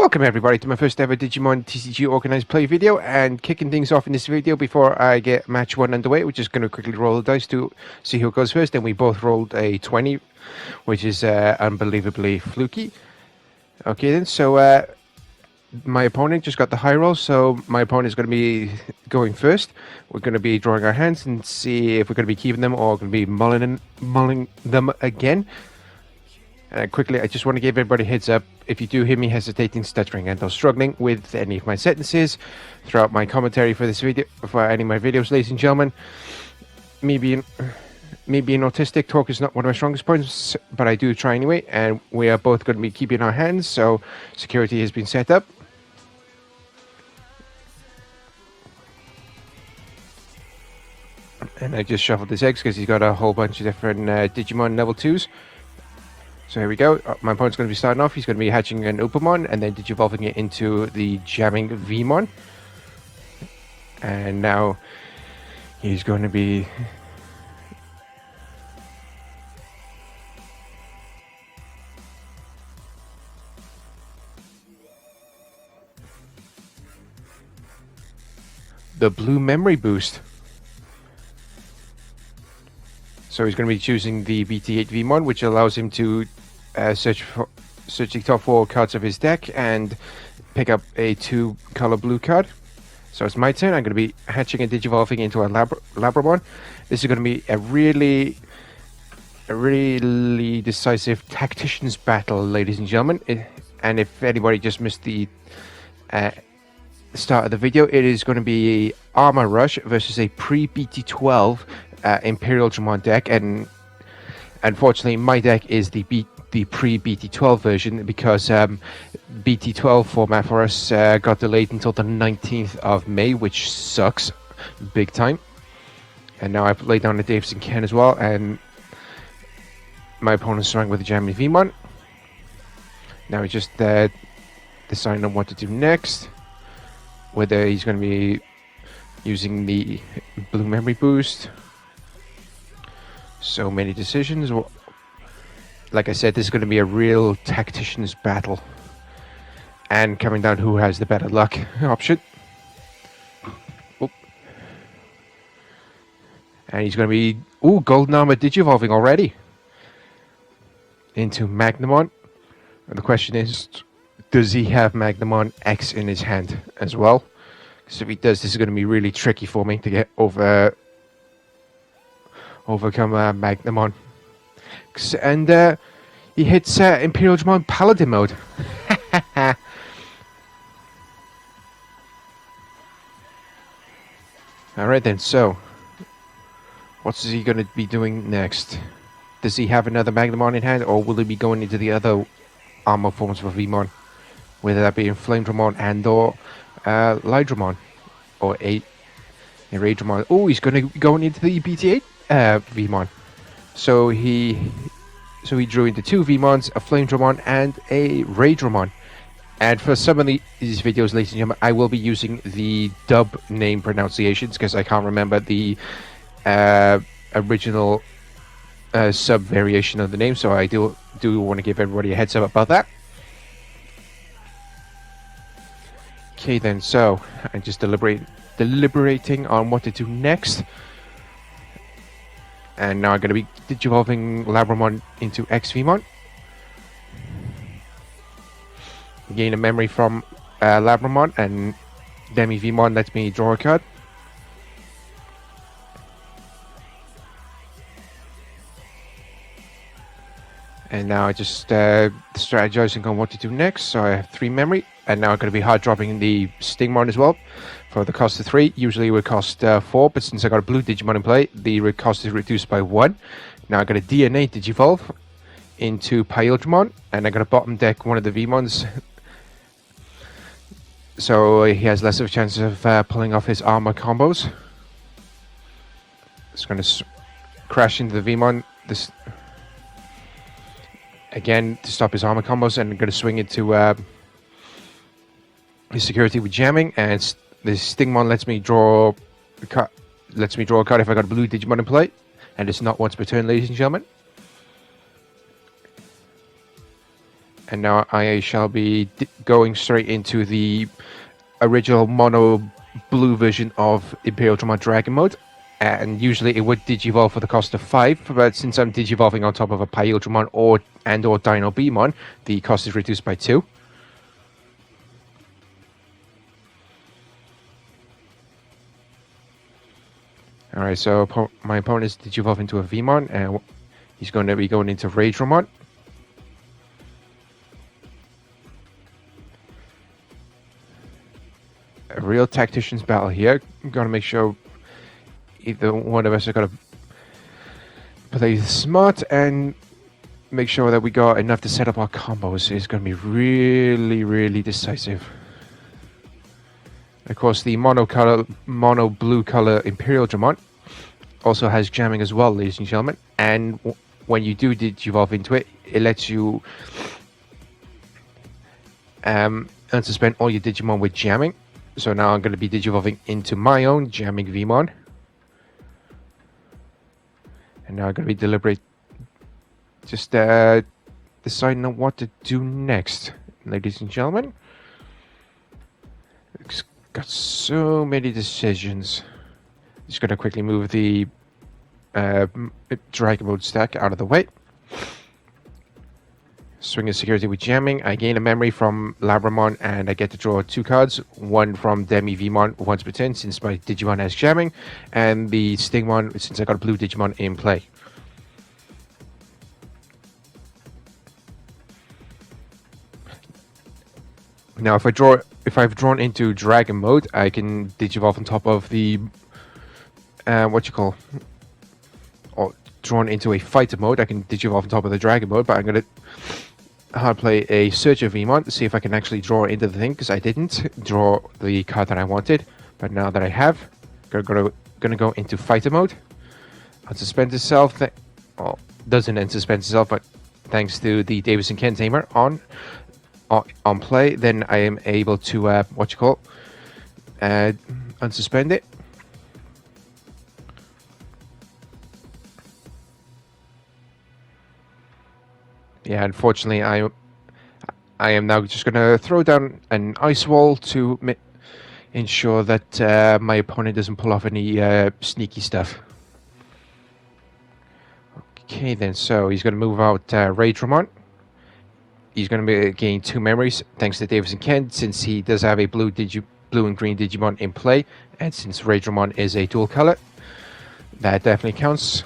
Welcome everybody to my first ever Digimon TCG Organised play video, and kicking things off in this video before I get match 1 underway, we're just going to quickly roll the dice to see who goes first. And we both rolled a 20, which is unbelievably fluky. Okay then, so my opponent just got the high roll, so my opponent is going to be going first. We're going to be drawing our hands and see if we're going to be keeping them or going to be mulling them again. Quickly, I just want to give everybody a heads up. If you do hear me hesitating, stuttering, and or struggling with any of my sentences throughout my commentary for this video, for any of my videos, ladies and gentlemen, me being autistic, talk is not one of my strongest points, but I do try anyway. And we are both going to be keeping our hands, so security has been set up. And I just shuffled his eggs because he's got a whole bunch of different Digimon level 2s. So here we go. My opponent's going to be starting off. He's going to be hatching an Upamon and then digivolving it into the jamming Vmon. And now he's going to be the blue memory boost. So he's going to be choosing the BT8 Vmon, which allows him to search the top 4 cards of his deck and pick up a 2-color blue card. So it's my turn. I'm going to be hatching and digivolving into a Labramon. This is going to be a really decisive tactician's battle, ladies and gentlemen. And if anybody just missed the start of the video, it is going to be Armor Rush versus a pre-BT12 Imperialdramon deck, and unfortunately my deck is the pre-BT12 version because BT12 format for us got delayed until the 19th of May, which sucks big time. And now I've laid down the Davidson Ken as well, and my opponent's starting with the jamming Vmon. Now he's just deciding on what to do next, whether he's going to be using the blue memory boost. So many decisions. Like I said, this is going to be a real tactician's battle, and coming down who has the better luck option. Oop. And he's going to be Golden Armor digivolving already into Magnamon. And the question is, does he have Magnamon X in his hand as well? Because if he does, this is going to be really tricky for me to get overcome Magnamon. And he hits Imperialdramon Paladin mode. Alright then, so what's he going to be doing next? Does he have another Magnamon in hand, or will he be going into the other armor forms for Vmon? Whether that be Inflamedramon and or Lydramon or Imperialdramon. Oh, he's going to be going into the BT8 Vmon. So he drew into 2 Vmons, a Flamedramon and a Raydramon. And for some of these videos, ladies and gentlemen, I will be using the dub name pronunciations because I can't remember the original sub variation of the name. So I do want to give everybody a heads up about that. Okay then, so I'm just deliberating on what to do next. And now I'm going to be digivolving Labramon into X Vmon. Gain a memory from Labramon, and Demi Vmon lets me draw a card. And now I just strategizing on what to do next. So I have 3 memory, and now I'm going to be hard dropping the Stingmon as well for the cost of 3. Usually it would cost 4, but since I got a blue Digimon in play, the cost is reduced by 1. Now I'm going to DNA Digivolve into Imperialdramon, and I'm going to bottom deck one of the Vmons, so he has less of a chance of pulling off his armor combos. It's going to crash into the Vmon this again to stop his armor combos, and I'm going to swing into his security with jamming, and the Stingmon lets me draw a card if I got a blue Digimon in play, and it's not once per turn, ladies and gentlemen. And now I shall be going straight into the original mono blue version of Imperialdramon Dragon Mode. And usually it would digivolve for the cost of 5, but since I'm digivolving on top of a Pyildramon or Dino Beamon, the cost is reduced by 2. Alright, so my opponent is digivolving into a Vmon, and he's going to be going into Raidramon. A real tactician's battle here. I'm going to make sure either one of us are going to play smart and make sure that we got enough to set up our combos. It's going to be really, really decisive. Of course, the mono blue color Imperialdramon also has jamming as well, ladies and gentlemen. And when you do digivolve into it, it lets you unsuspend all your Digimon with jamming. So now I'm going to be digivolving into my own jamming Vmon. And now I'm going to be deliberate, just deciding on what to do next, ladies and gentlemen. It's got so many decisions. Just going to quickly move the Dragon Mode stack out of the way. Swing of security with jamming. I gain a memory from Labramon and I get to draw 2 cards. One from Demi Vmon once per turn since my Digimon has jamming, and the Stingmon since I got a blue Digimon in play. Now if I've drawn into Dragon Mode, I can digivolve on top of the or drawn into a fighter mode. I can digivolve on top of the Dragon Mode, but I'm gonna hard play a Searcher Vmon to see if I can actually draw into the thing, because I didn't draw the card that I wanted. But now that I have, gonna go into fighter mode. Unsuspend itself. Well, doesn't unsuspend itself, but thanks to the Davison Ken Tamer on play, then I am able to unsuspend it. Yeah, unfortunately, I am now just going to throw down an ice wall to ensure that my opponent doesn't pull off any sneaky stuff. Okay, then, so he's going to move out Raidramon. He's going to gain 2 memories thanks to Davison Kent, since he does have a blue and green Digimon in play, and since Raidramon is a dual color, that definitely counts.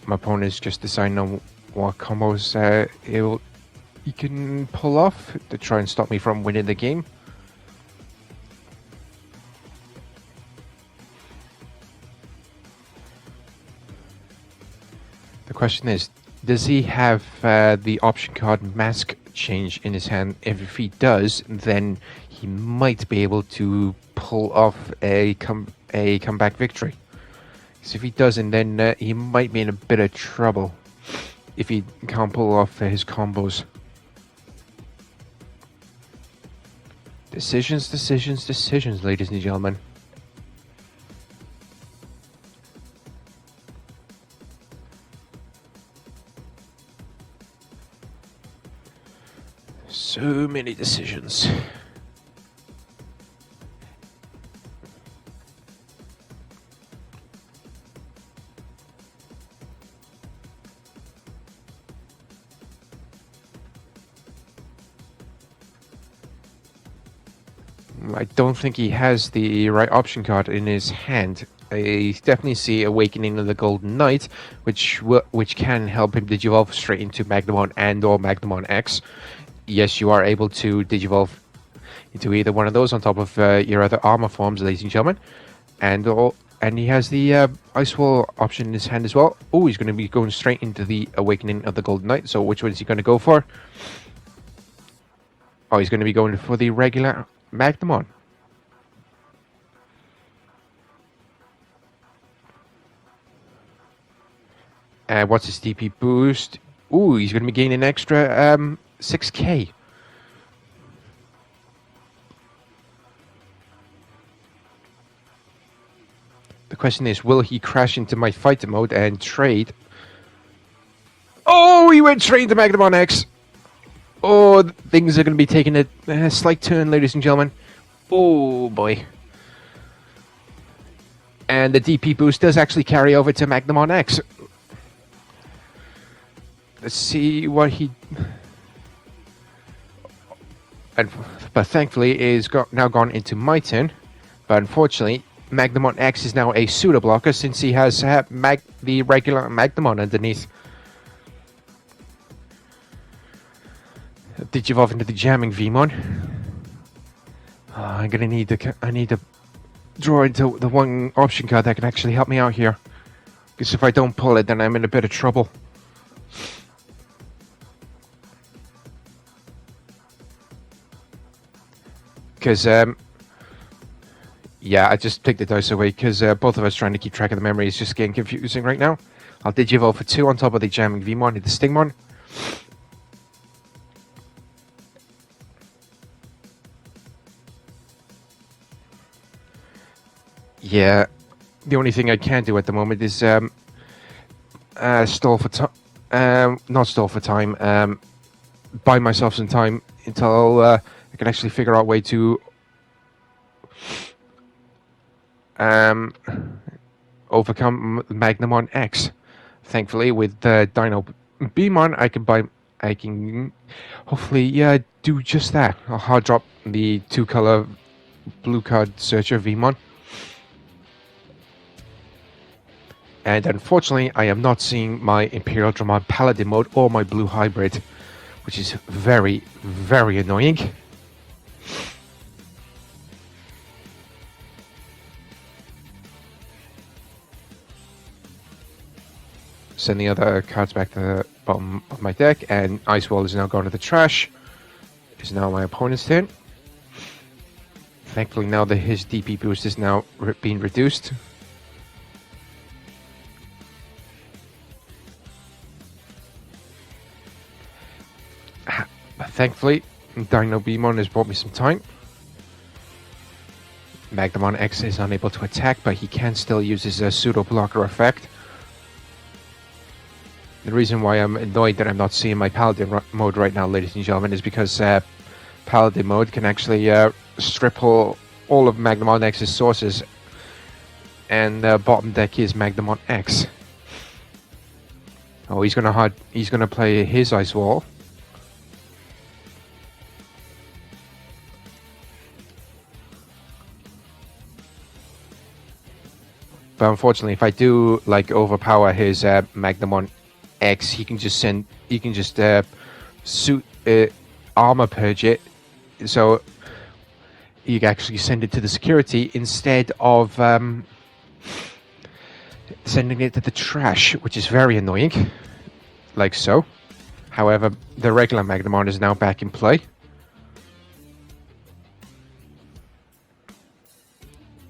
My opponent is just deciding on what combos he can pull off to try and stop me from winning the game. The question is, does he have the option card Mask Change in his hand? If he does, then he might be able to pull off a comeback victory. So if he doesn't, then he might be in a bit of trouble if he can't pull off his combos. Decisions, decisions, decisions, ladies and gentlemen. So many decisions. I don't think he has the right option card in his hand. I definitely see Awakening of the Golden Knight, which can help him digivolve straight into Magnamon and or Magnamon X. Yes, you are able to digivolve into either one of those on top of your other armor forms, ladies and gentlemen. And he has the Ice Wall option in his hand as well. Oh, he's going to be going straight into the Awakening of the Golden Knight. So which one is he going to go for? Oh, he's going to be going for the regular Magnamon. And what's his DP boost? Ooh, he's going to be gaining an extra 6k. The question is, will he crash into my fighter mode and trade? Oh, he went straight into Magnemon X. Oh, things are going to be taking a slight turn, ladies and gentlemen. Oh, boy. And the DP boost does actually carry over to Magnemon X. Let's see what he... But thankfully, it is now gone into my turn. But unfortunately, Magnemon X is now a pseudo-blocker since he has the regular Magnemon underneath. Digivolve into the jamming Vmon. Oh, I'm gonna need I need to draw into the one option card that can actually help me out here. Because if I don't pull it, then I'm in a bit of trouble. Because, yeah, I just take the dice away because both of us trying to keep track of the memory is just getting confusing right now. I'll Digivolve for 2 on top of the jamming Vmon into the Stingmon. Yeah, the only thing I can do at the moment is stall for time. Not stall for time. Buy myself some time until I can actually figure out a way to overcome Magnemon X. Thankfully, with Dino Beamon, I can hopefully do just that. I'll hard drop the 2-color blue card searcher Vmon. And unfortunately, I am not seeing my Imperialdramon Paladin mode or my blue hybrid, which is very, very annoying. Send the other cards back to the bottom of my deck, and Ice Wall is now going to the trash. It's now my opponent's turn. Thankfully, now that his DP boost is now being reduced. Thankfully, Dino Beamon has bought me some time. Magnemon X is unable to attack, but he can still use his pseudo-blocker effect. The reason why I'm annoyed that I'm not seeing my Paladin mode right now, ladies and gentlemen, is because Paladin mode can actually strip all of Magnemon X's sources, and bottom deck is Magnemon X. Oh, he's gonna play his Ice Wall. But unfortunately, if I do overpower his Magnemon X, he can just armor purge it, so you can actually send it to the security instead of sending it to the trash, which is very annoying. Like so. However, the regular Magnemon is now back in play.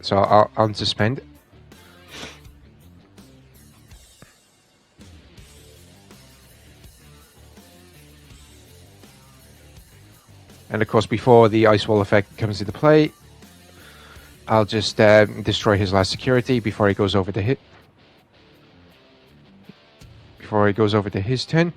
So I'll unsuspend. And of course, before the Ice Wall effect comes into play, I'll just destroy his last security before he goes over to hit. Before he goes over to his turn.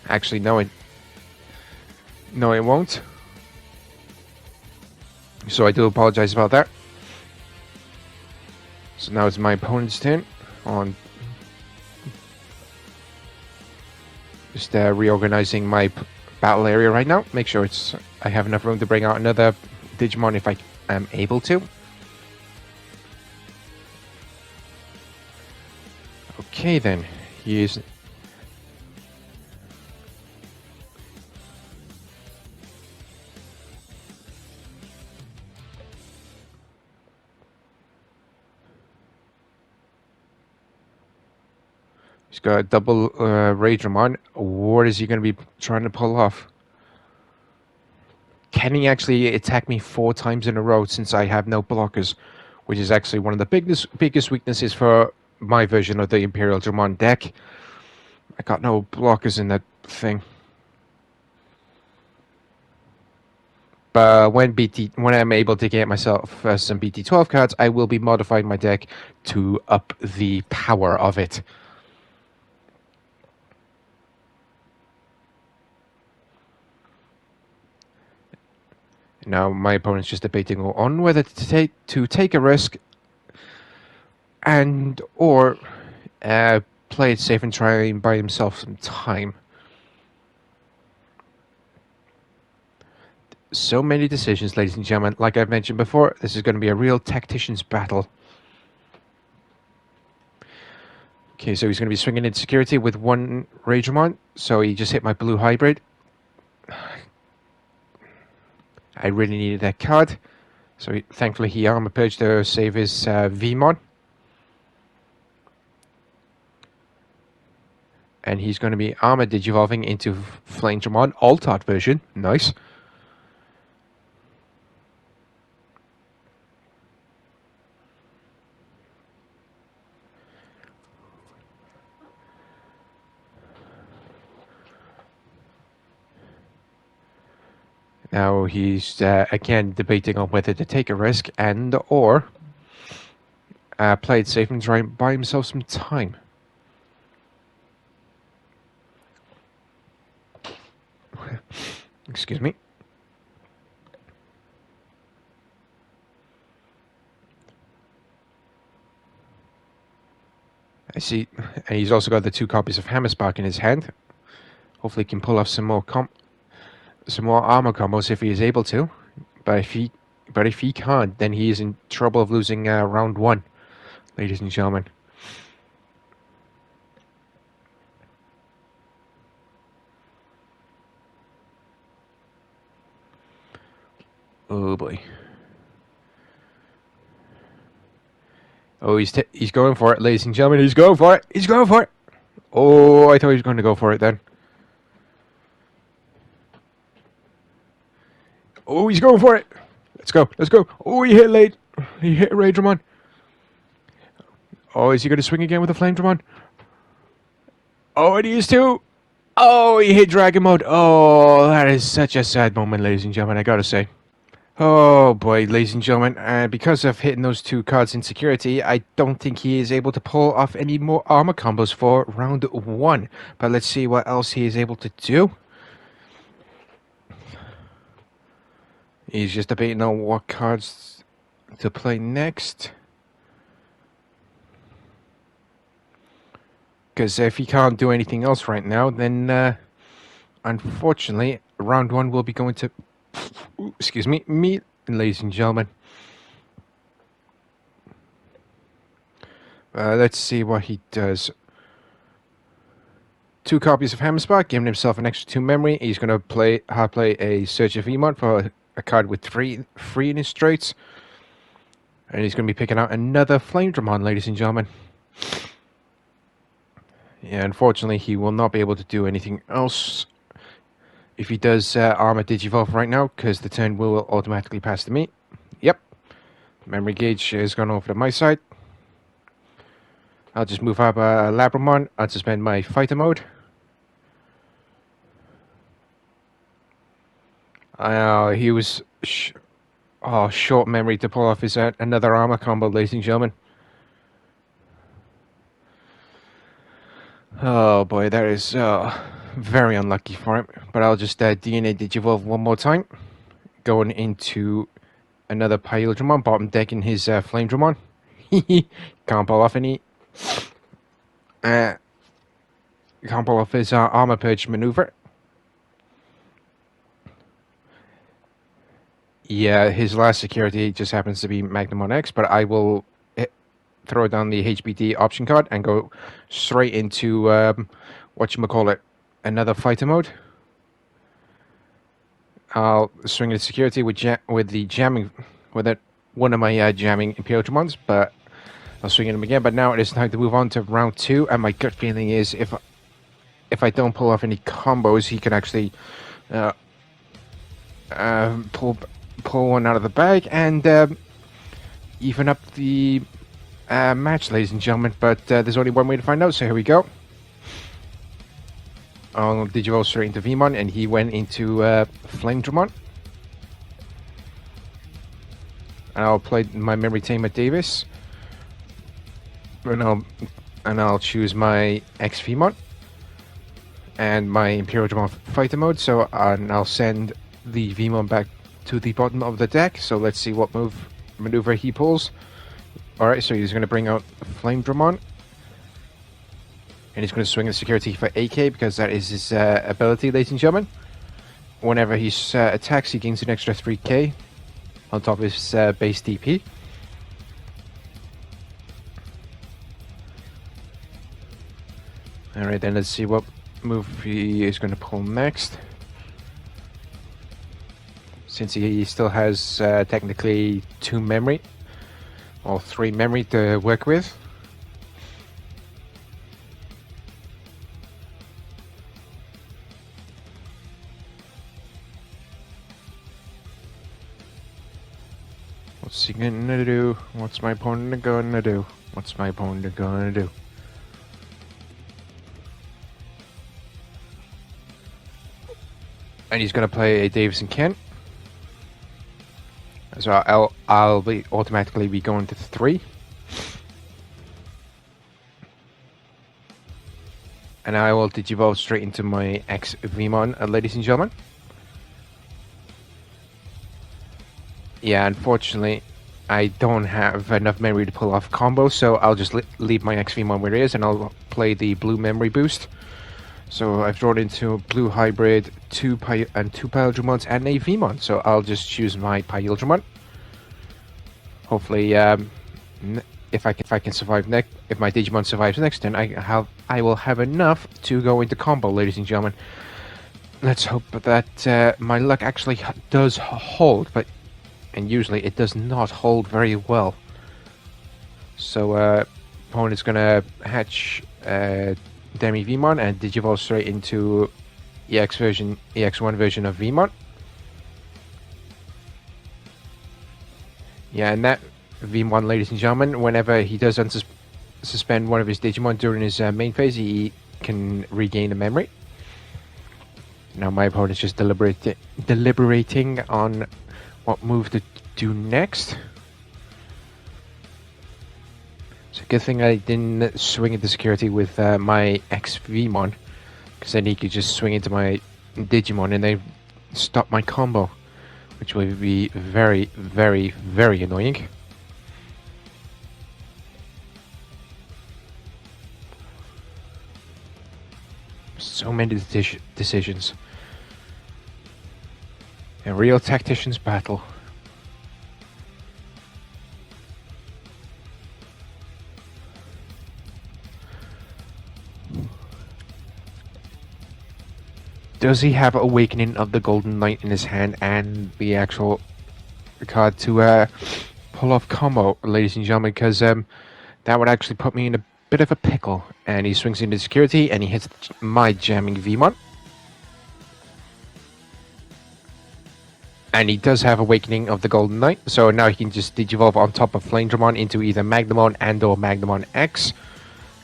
Actually, no, it won't. So I do apologize about that. So now it's my opponent's turn. On just reorganizing my battle area right now. Make sure I have enough room to bring out another Digimon if I am able to. Okay then, he's got a double Raidramon. What is he going to be trying to pull off? Can he actually attack me 4 times in a row since I have no blockers? Which is actually one of the biggest weaknesses for my version of the Imperialdramon deck. I got no blockers in that thing. But when I'm able to get myself some BT12 cards, I will be modifying my deck to up the power of it. Now my opponent's just debating on whether to take a risk and or play it safe and try and buy himself some time. So many decisions, ladies and gentlemen. Like I've mentioned before, this is going to be a real tactician's battle. Okay, so he's going to be swinging in security with one Ragemon. So he just hit my blue hybrid. I really needed that card. So thankfully he armor purged to save his Vmon. And he's going to be armor digivolving into Imperialdramon alt art version. Nice. Now he's again debating on whether to take a risk and or play it safe and try and buy himself some time. Excuse me. I see, and he's also got the 2 copies of Hammerspark in his hand. Hopefully he can pull off some more armor combos if he is able to. But if he can't, then he is in trouble of losing round 1, ladies and gentlemen. Oh boy. Oh, he's going for it, ladies and gentlemen. He's going for it. He's going for it. Oh, I thought he was going to go for it then. Oh, he's going for it. Let's go. Let's go. Oh, he hit late. He hit Raidramon. Oh, is he going to swing again with the Flamedramon? Oh, and he is too. Oh, he hit Dragon Mode. Oh, that is such a sad moment, ladies and gentlemen, I gotta say. Oh boy, ladies and gentlemen, because of hitting those 2 cards in security, I don't think he is able to pull off any more armor combos for round 1. But let's see what else he is able to do. He's just debating on what cards to play next. Because if he can't do anything else right now, then unfortunately, round 1 will be going to... Excuse me, ladies and gentlemen. Let's see what he does. 2 copies of Hammerspark, giving himself an extra 2 memory. He's going to play a Search of Emon for a card with 3 in his traits. And he's going to be picking out another Flamedramon, ladies and gentlemen. Yeah, unfortunately, he will not be able to do anything else if he does armor digivolve right now, because the turn will automatically pass to me. Yep. Memory gauge is gone over to my side. I'll just move up Labramon. I'll suspend my fighter mode. He was short memory to pull off his another armor combo, ladies and gentlemen. Oh boy, that is very unlucky for him. But I'll just DNA Digivolve one more time. Going into another Imperialdramon, bottom deck in his Flamedramon. Can't pull off any... can't pull off his armor purge maneuver. Yeah, his last security just happens to be Magnamon X, but I will throw down the HBD option card and go straight into whatchamacallit, another fighter mode. I'll swing the security with one of my jamming Imperialdramons, but I'll swing them again. But now it is time to move on to round 2, and my gut feeling is if I don't pull off any combos, he can actually pull one out of the bag and even up the match, ladies and gentlemen. But there's only one way to find out, so here we go. I'll Digivolve straight into Vmon, and he went into Imperialdramon. And I'll play my Memory Tamer Davis. And I'll choose my X Vmon and my Imperialdramon Fighter Mode. So and I'll send the Vmon back to the bottom of the deck. So let's see what maneuver he pulls. Alright, so he's going to bring out Imperialdramon. And he's going to swing the security for AK because that is his ability, ladies and gentlemen. Whenever he attacks, he gains an extra 3k on top of his base DP. Alright, then let's see what move he is going to pull next. Since he still has technically 2 memory, or 3 memory to work with. What's he gonna do? What's my opponent gonna do? What's my opponent gonna do? And he's gonna play a Davison Kent. So I'll be automatically be going to 3. And I will Digivolve straight into my X Vmon, ladies and gentlemen. Yeah, unfortunately, I don't have enough memory to pull off combos, so I'll just leave my X Vmon where it is, and I'll play the blue memory boost. So I've drawn into blue hybrid, 2 Imperialdramons and a Vmon, so I'll just choose my Imperialdramon. Hopefully, if I can survive next, if my Digimon survives next, then I will have enough to go into combo, ladies and gentlemen. Let's hope that my luck actually does hold, and usually it does not hold very well. So opponent's gonna hatch Demi Vmon and Digivolve straight into EX1 version of Vmon. Yeah, and that Vmon, ladies and gentlemen, whenever he does suspend one of his Digimon during his main phase, he can regain a memory. Now my opponent's just deliberating on what move to do next. It's a good thing I didn't swing into security with my X Vmon, because then he could just swing into my Digimon and then stop my combo, which would be very, very, very annoying. So many decisions. A real tactician's battle. Does he have Awakening of the Golden Knight in his hand and the actual card to pull off combo, ladies and gentlemen? Because that would actually put me in a bit of a pickle. And he swings into security and he hits my jamming Vmon. And he does have Awakening of the Golden Knight, so now he can just Digivolve on top of Imperialdramon into either Magnamon and or Magnamon X.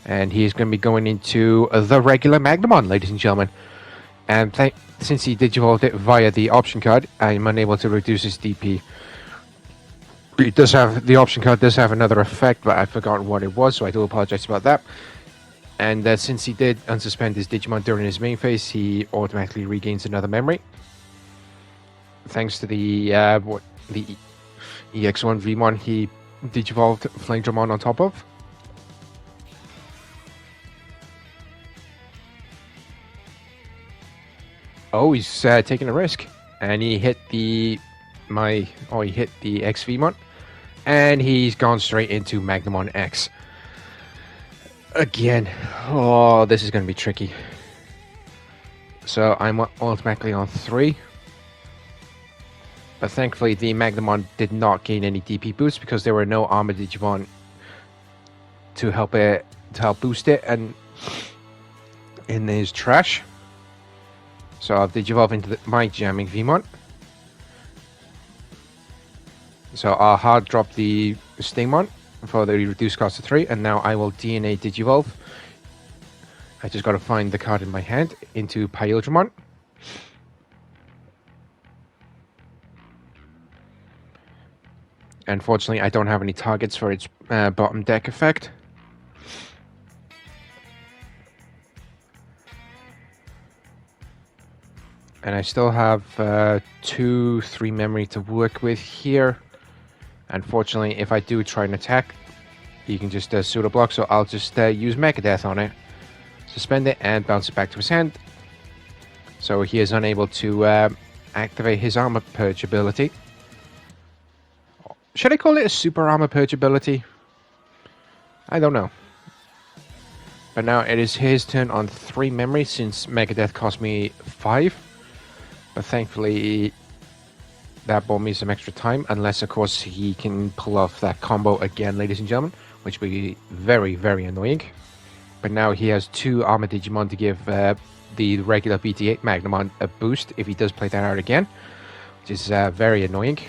And he is going to be going into the regular Magnamon, ladies and gentlemen. And since he Digivolved it via the option card, I'm unable to reduce his DP. It does have, the option card does have another effect, but I've forgotten what it was, so I do apologize about that. And since he did unsuspend his Digimon during his main phase, he automatically regains another memory. Thanks to the EX1 Vmon he Digivolved Imperialdramon on top of. Oh, he's taking a risk, and he hit the X Vmon, and he's gone straight into Magnamon X. Again, oh, this is going to be tricky. So I'm automatically on 3. But thankfully, the Magnamon did not gain any DP boost because there were no armored Digimon to help boost it, and in his trash. So I'll Digivolve into my jamming Vmon. So I'll hard drop the Stingmon for the reduced cost of 3, and now I will DNA Digivolve I just got to find the card in my hand into Imperialdramon. Unfortunately, I don't have any targets for its bottom deck effect. And I still have 2-3 memory to work with here. Unfortunately, if I do try and attack, he can just pseudo block, so I'll just use Megadeth on it. Suspend it and bounce it back to his hand. So he is unable to activate his armor purge ability. Should I call it a super armor purge ability? I don't know. But now it is his turn on 3 memory, since Megadeth cost me 5. But thankfully, that bought me some extra time, unless of course he can pull off that combo again, ladies and gentlemen, which would be very, very annoying. But now he has 2 Armor Digimon to give the regular BT8 Magnamon a boost if he does play that out again, which is very annoying.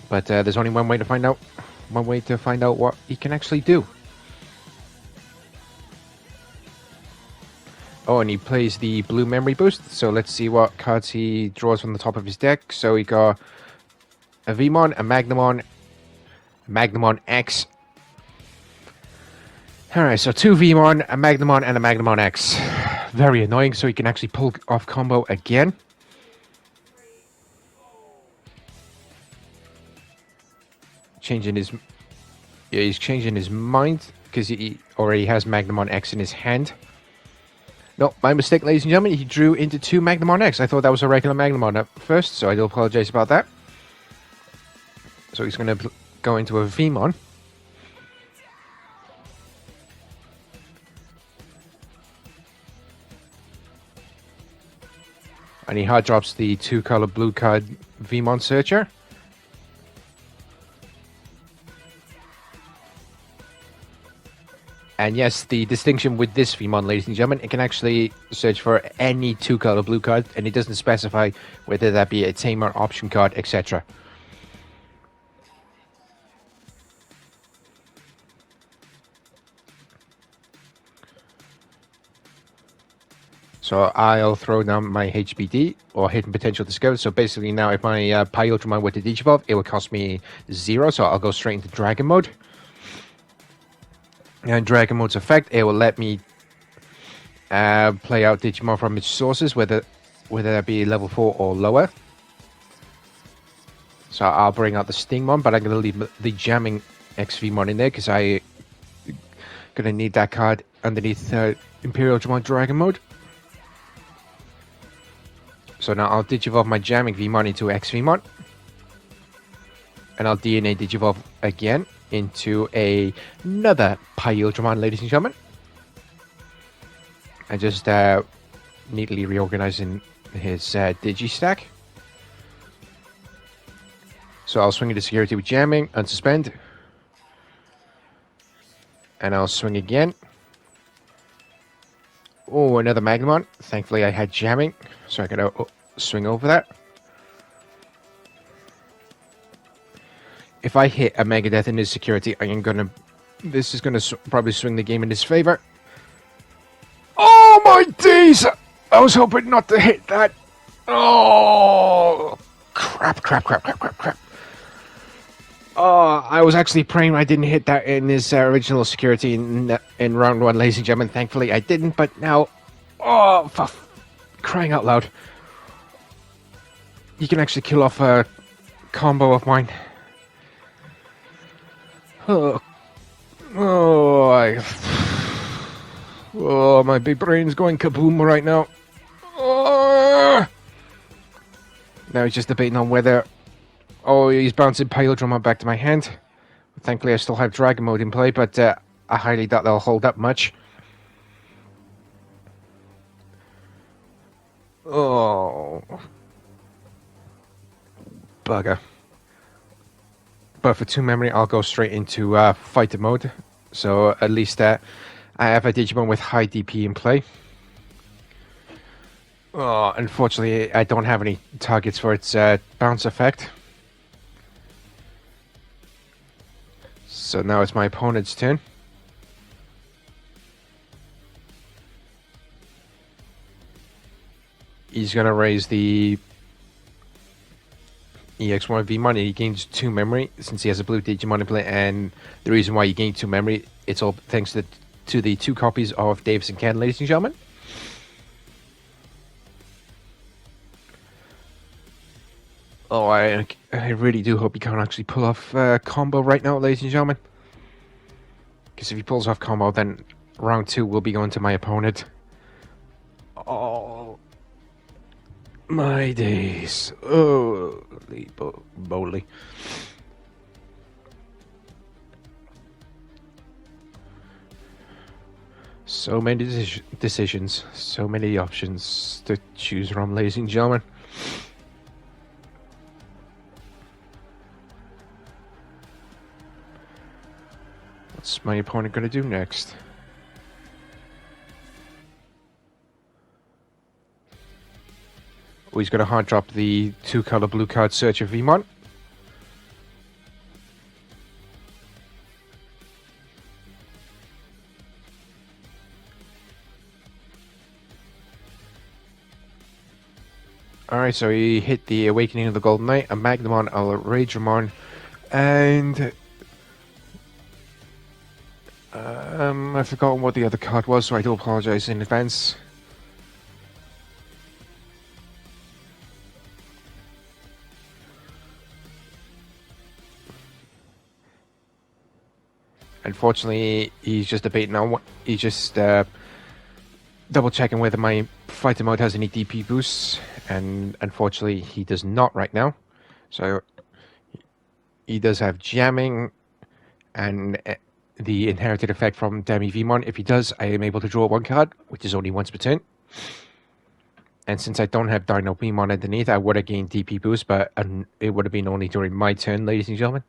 But there's only one way to find out what he can actually do. Oh, and he plays the blue memory boost, so let's see what cards he draws from the top of his deck. So he got a Vmon, a Magnamon, Magnamon X. Alright, so 2 Vmon, a Magnamon, and a Magnamon X. Very annoying, so he can actually pull off combo again. He's changing his mind, because he already has Magnamon X in his hand. No, my mistake, ladies and gentlemen. He drew into 2 Magnamon X. I thought that was a regular Magnamon at first, so I do apologize about that. So he's going to go into a Vmon. And he hard drops the 2-color blue card Vmon Searcher. And yes, the distinction with this Vmon, ladies and gentlemen, it can actually search for any 2-color blue card, and it doesn't specify whether that be a tamer, option card, etc. So I'll throw down my HBD, or Hidden Potential Discovered. So basically now if my Imperialdramon were to Digivolve, it would cost me 0, so I'll go straight into Dragon Mode. And Dragon Mode's effect, it will let me play out Digimon from its sources, whether that be level 4 or lower. So I'll bring out the Stingmon, but I'm going to leave the Jamming XVmon in there, because I'm going to need that card underneath Imperialdramon Dragon Mode. So now I'll Digivolve my Jamming Vmon into XVmon. And I'll DNA Digivolve again into another Imperialdramon, ladies and gentlemen. And just neatly reorganizing his Digi stack. So I'll swing into security with Jamming, unsuspend. And I'll swing again. Oh, another Magnamon. Thankfully I had Jamming, so I could swing over that. If I hit a Megadeth in his security, this is gonna probably swing the game in his favor. Oh my days! I was hoping not to hit that. Oh, crap. Oh, I was actually praying I didn't hit that in his original security in round 1, ladies and gentlemen. Thankfully I didn't, but now, oh, for crying out loud. You can actually kill off a combo of mine. Oh, my big brain's going kaboom right now. Oh. Now he's just debating on whether... Oh, he's bouncing Imperialdramon back to my hand. Thankfully, I still have Dragon Mode in play, but I highly doubt they'll hold up much. Oh. Bugger. But for 2 memory, I'll go straight into fighter mode. So at least I have a Digimon with high DP in play. Oh, unfortunately, I don't have any targets for its bounce effect. So now it's my opponent's turn. he's going to raise the EX1 Vmon, and he gains 2 memory since he has a blue Digimon in play. And the reason why he gained 2 memory, it's all thanks to the 2 copies of Davis and Ken, ladies and gentlemen. Oh, I really do hope he can't actually pull off combo right now, ladies and gentlemen. Because if he pulls off combo, then round 2 will be going to my opponent. Oh, my days. Holy moly. So many decisions, so many options to choose from, ladies and gentlemen. What's my opponent going to do next? Oh, he's going to hard drop the 2-color blue card Searcher Vmon. Alright, so he hit the Awakening of the Golden Knight, a Magnamon, a Raidramon, and I've forgotten what the other card was, so I do apologize in advance. Unfortunately, he's just debating on what. He's just double checking whether my fighter mode has any DP boosts, and unfortunately, he does not right now. So he does have jamming and the inherited effect from Demi Vmon. If he does, I am able to draw 1 card, which is only once per turn. And since I don't have Dino Vmon underneath, I would have gained DP boost, but it would have been only during my turn, ladies and gentlemen.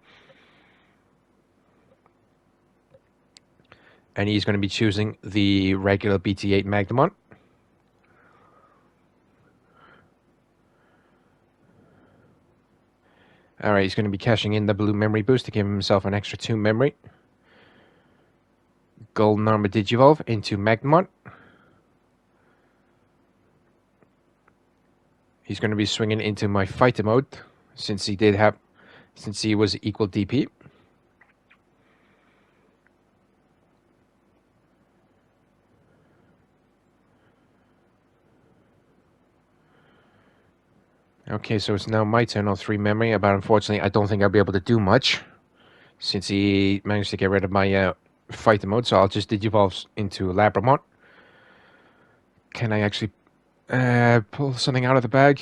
And he's going to be choosing the regular BT8 Magnamon. Alright, he's going to be cashing in the blue memory boost to give himself an extra 2 memory. Golden Armor Digivolve into Magnamon. He's going to be swinging into my fighter mode since he was equal DP. Okay, so it's now my turn on 3 memory, but unfortunately I don't think I'll be able to do much since he managed to get rid of my fighter mode, so I'll just Digivolve into Labramon. Can I actually pull something out of the bag?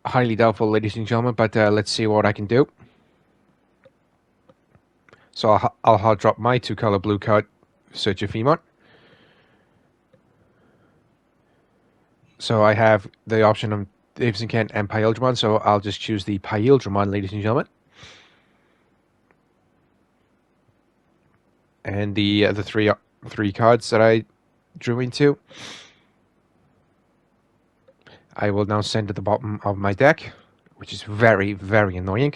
Highly doubtful, ladies and gentlemen, but let's see what I can do. So I'll hard drop my 2-color blue card, Searcher Vmon. So I have the option of Davis & Kent and Imperialdramon, so I'll just choose the Imperialdramon, ladies and gentlemen. And the other three cards that I drew into, I will now send to the bottom of my deck, which is very, very annoying.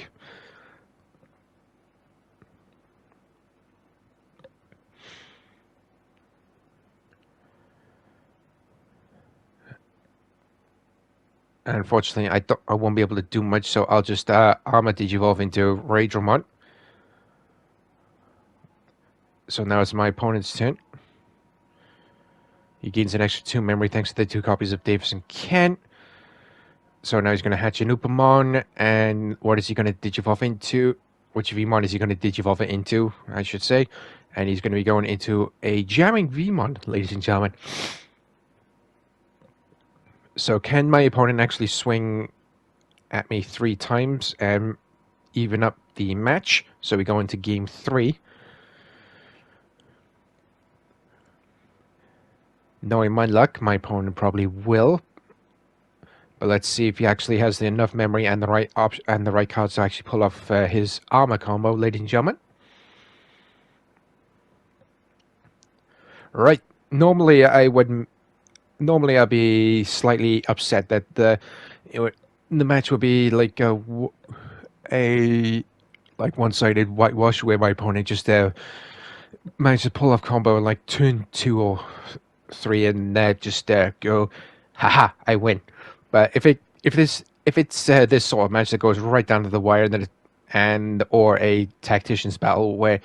Unfortunately, I won't be able to do much, so I'll just Armor Digivolve into Raidramon. So now it's my opponent's turn. He gains an extra 2 memory thanks to the 2 copies of Davis and Kent. So now he's going to hatch an Upamon, and what is he going to Digivolve into? Which Vmon is he going to Digivolve it into, I should say. And he's going to be going into a jamming Vmon, ladies and gentlemen. So can my opponent actually swing at me 3 times and even up the match? So we go into game 3. Knowing my luck, my opponent probably will. But let's see if he actually has enough memory and the right cards to actually pull off his armor combo, ladies and gentlemen. Right. Normally I'd be slightly upset that the match would be like a one-sided whitewash where my opponent just managed to pull off combo in like turn 2 or 3 and just go, haha, I win. But if it's this sort of match that goes right down to the wire, or a tactician's battle where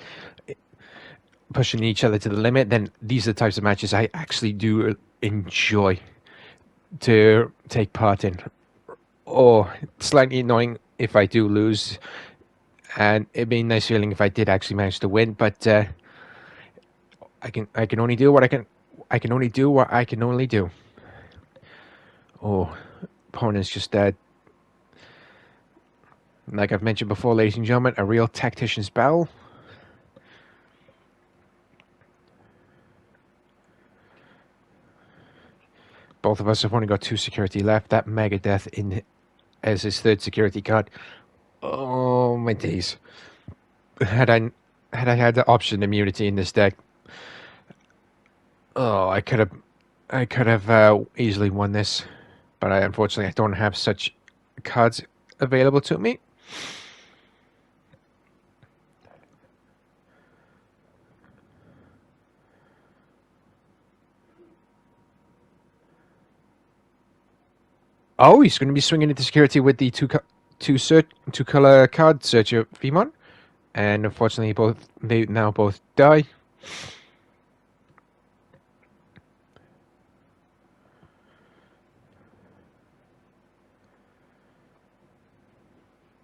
pushing each other to the limit, then these are the types of matches I actually do enjoy to take part in. Or slightly annoying if I do lose, and it'd be a nice feeling if I did actually manage to win. But I can only do what I can. I can only do what I can only do. Oh, opponent's just dead. Like I've mentioned before, ladies and gentlemen, a real tactician's battle. Both of us have only got 2 security left. That Mega Death in as his 3rd security card. Oh my days! Had I had the option immunity in this deck, oh, I could have easily won this, but unfortunately I don't have such cards available to me. Oh, he's going to be swinging into security with the two color card Searcher Vmon, and unfortunately they now both die.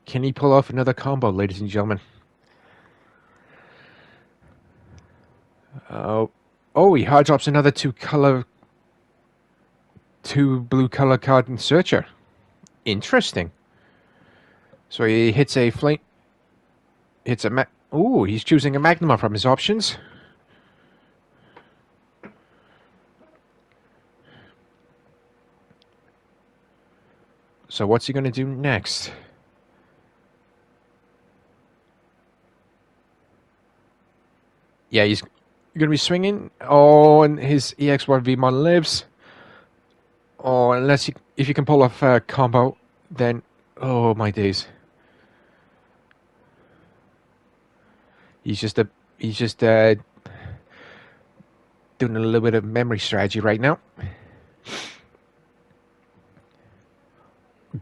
Can he pull off another combo, ladies and gentlemen? Oh, he hard drops another two blue color card in Searcher. Interesting. So he hits a flame. Hits a Ooh, he's choosing a Magnum from his options. So what's he going to do next? Yeah, he's going to be swinging. Oh, and his EX1 Vmon lives. Oh, if you can pull off a combo, then oh my days. He's just doing a little bit of memory strategy right now.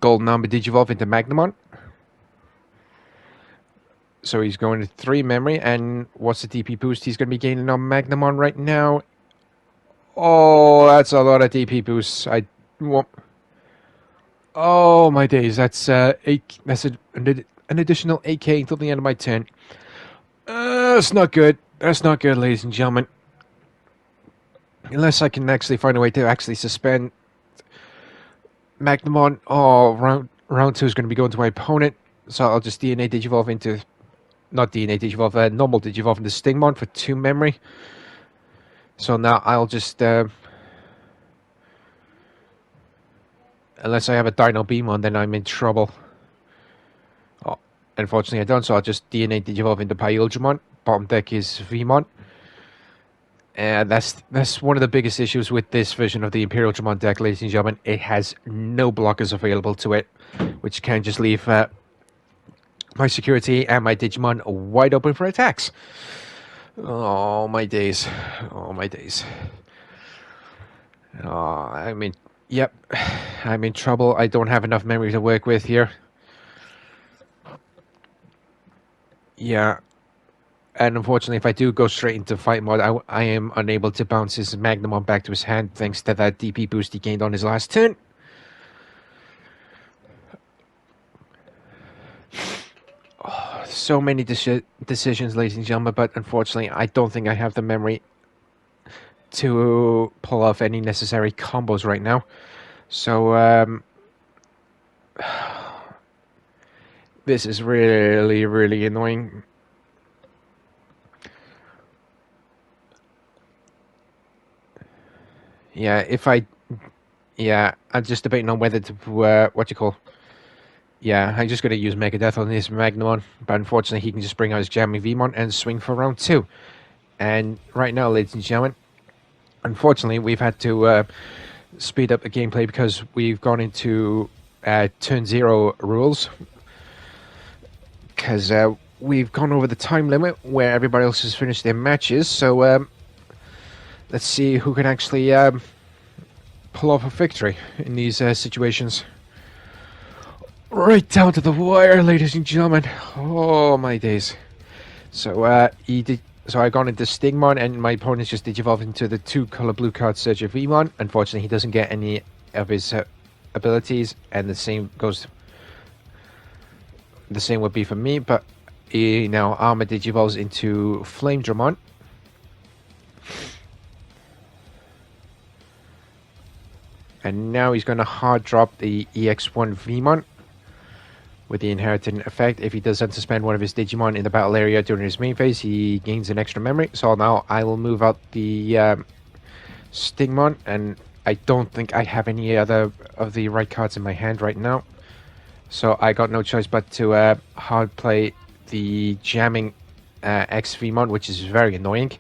Golden Number Digivolve into Magnamon. So he's going to 3 memory, and what's the DP boost he's going to be gaining on Magnamon right now? Oh, that's a lot of DP boosts. Oh my days, that's an additional 8k until the end of my turn. That's not good. That's not good, ladies and gentlemen. Unless I can actually find a way to actually suspend Magnamon. Oh, round 2 is going to be going to my opponent. So I'll just DNA Digivolve into... Not DNA Digivolve, normal Digivolve into Stingmon for 2 memory. So now I'll just... unless I have a Dino Beam on, then I'm in trouble. Oh, unfortunately I don't, so I'll just DNA Digivolve into Imperialdramon. Bottom deck is Vmon. And that's one of the biggest issues with this version of the Imperialdramon deck, ladies and gentlemen. It has no blockers available to it, which can just leave my security and my Digimon wide open for attacks. Oh my days. Oh my days. Oh, yep, I'm in trouble. I don't have enough memory to work with here. Yeah. And unfortunately, if I do go straight into fight mode, I am unable to bounce his Magnamon back to his hand thanks to that DP boost he gained on his last turn. Oh, so many decisions, ladies and gentlemen, but unfortunately, I don't think I have the memory to pull off any necessary combos right now. So, this is really, really annoying. Yeah, I'm just debating on whether to, Yeah, I'm just going to use Mega Death on this Magnamon, but unfortunately he can just bring out his Jamming Vmon and swing for round 2. And right now, ladies and gentlemen, unfortunately we've had to speed up the gameplay because we've gone into turn 0 rules. Because we've gone over the time limit where everybody else has finished their matches, so let's see who can actually pull off a victory in these situations. Right down to the wire, ladies and gentlemen. Oh my days. So So I gone into Stigmon, and my opponent's just digivolved into the 2-color blue card Searcher Vmon. Unfortunately, he doesn't get any of his abilities, and the same would be for me. But he now Armor digivolves into Flamedramon. And now he's going to hard drop the EX1 Vmon with the inherited effect. If he does unsuspend one of his Digimon in the battle area during his main phase, he gains an extra memory. So now I will move out the Stigmon, and I don't think I have any other of the right cards in my hand right now. So I got no choice but to hard play the jamming X Vmon, which is very annoying.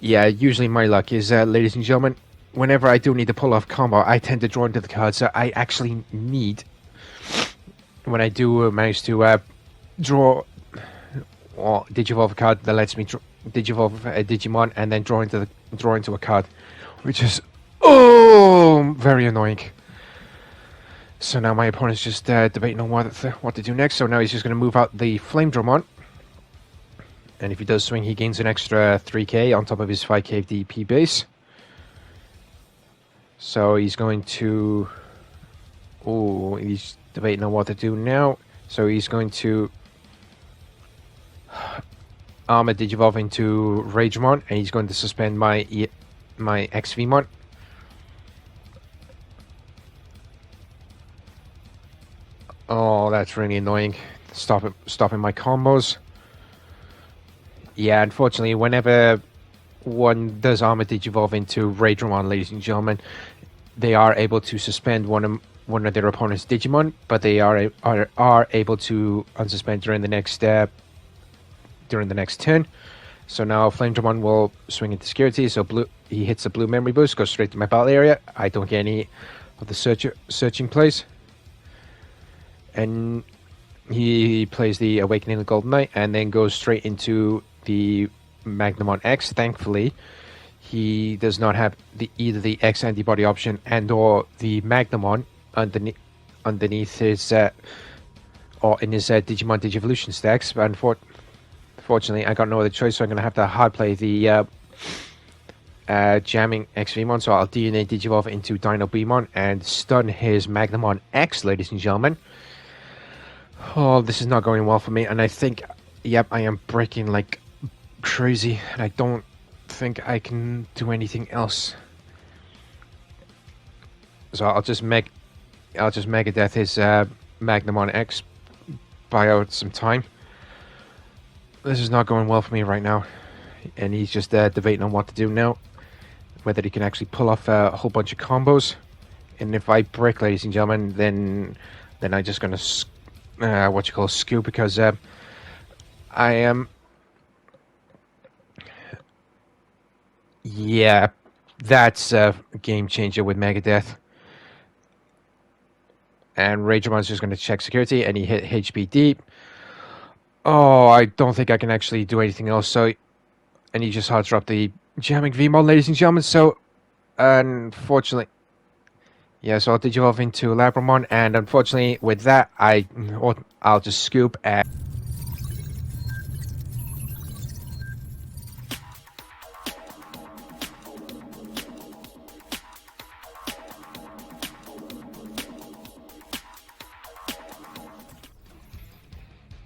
Usually my luck is, ladies and gentlemen, whenever I do need to pull off combo, I tend to draw into the cards that I actually need. When I do manage to draw or digivolve a card that lets me digivolve a Digimon and then draw into a card, which is very annoying. So now my opponent's just debating on what to do next. So now he's just going to move out the Flamedramon, and if he does swing, he gains an extra 3k on top of his 5k DP base. So he's going to... he's debating on what to do now. So he's going to Armor digivolve into Ragemon, and he's going to suspend my XVmon. Oh, that's really annoying. Stopping my combos. Yeah, unfortunately, whenever one does Armor digivolve into Ragemon, ladies and gentlemen, they are able to suspend one of their opponent's Digimon, but they are able to unsuspend during the next turn. So now Flamedramon will swing into security. So he hits a blue memory boost, goes straight to my battle area. I don't get any of the searching plays, and he plays the Awakening of the Golden Knight, and then goes straight into the Magnamon X. Thankfully, he does not have either the X antibody option and or the Magnamon underneath his or in his Digimon Digivolution stacks. But unfortunately, I got no other choice, so I'm going to have to hard play the jamming XVmon. So I'll DNA Digivolve into Dino Bmon and stun his Magnamon X, ladies and gentlemen. Oh, this is not going well for me, and I think, yep, I am breaking like crazy, and I don't think I can do anything else. So I'll just Mega Death his Magnamon X, buy out some time. This is not going well for me right now, and he's just debating on what to do now, whether he can actually pull off a whole bunch of combos. And if I break, ladies and gentlemen, then I'm just gonna scoop, because I am. Yeah, that's a game changer with Mega Death. And Ragemon's just going to check security, and he hit HP deep. Oh, I don't think I can actually do anything else. So, and he just hard dropped the jamming Vmon, ladies and gentlemen. So, unfortunately, yeah. So I'll digivolve into Labramon, and unfortunately, with that, I'll just scoop and.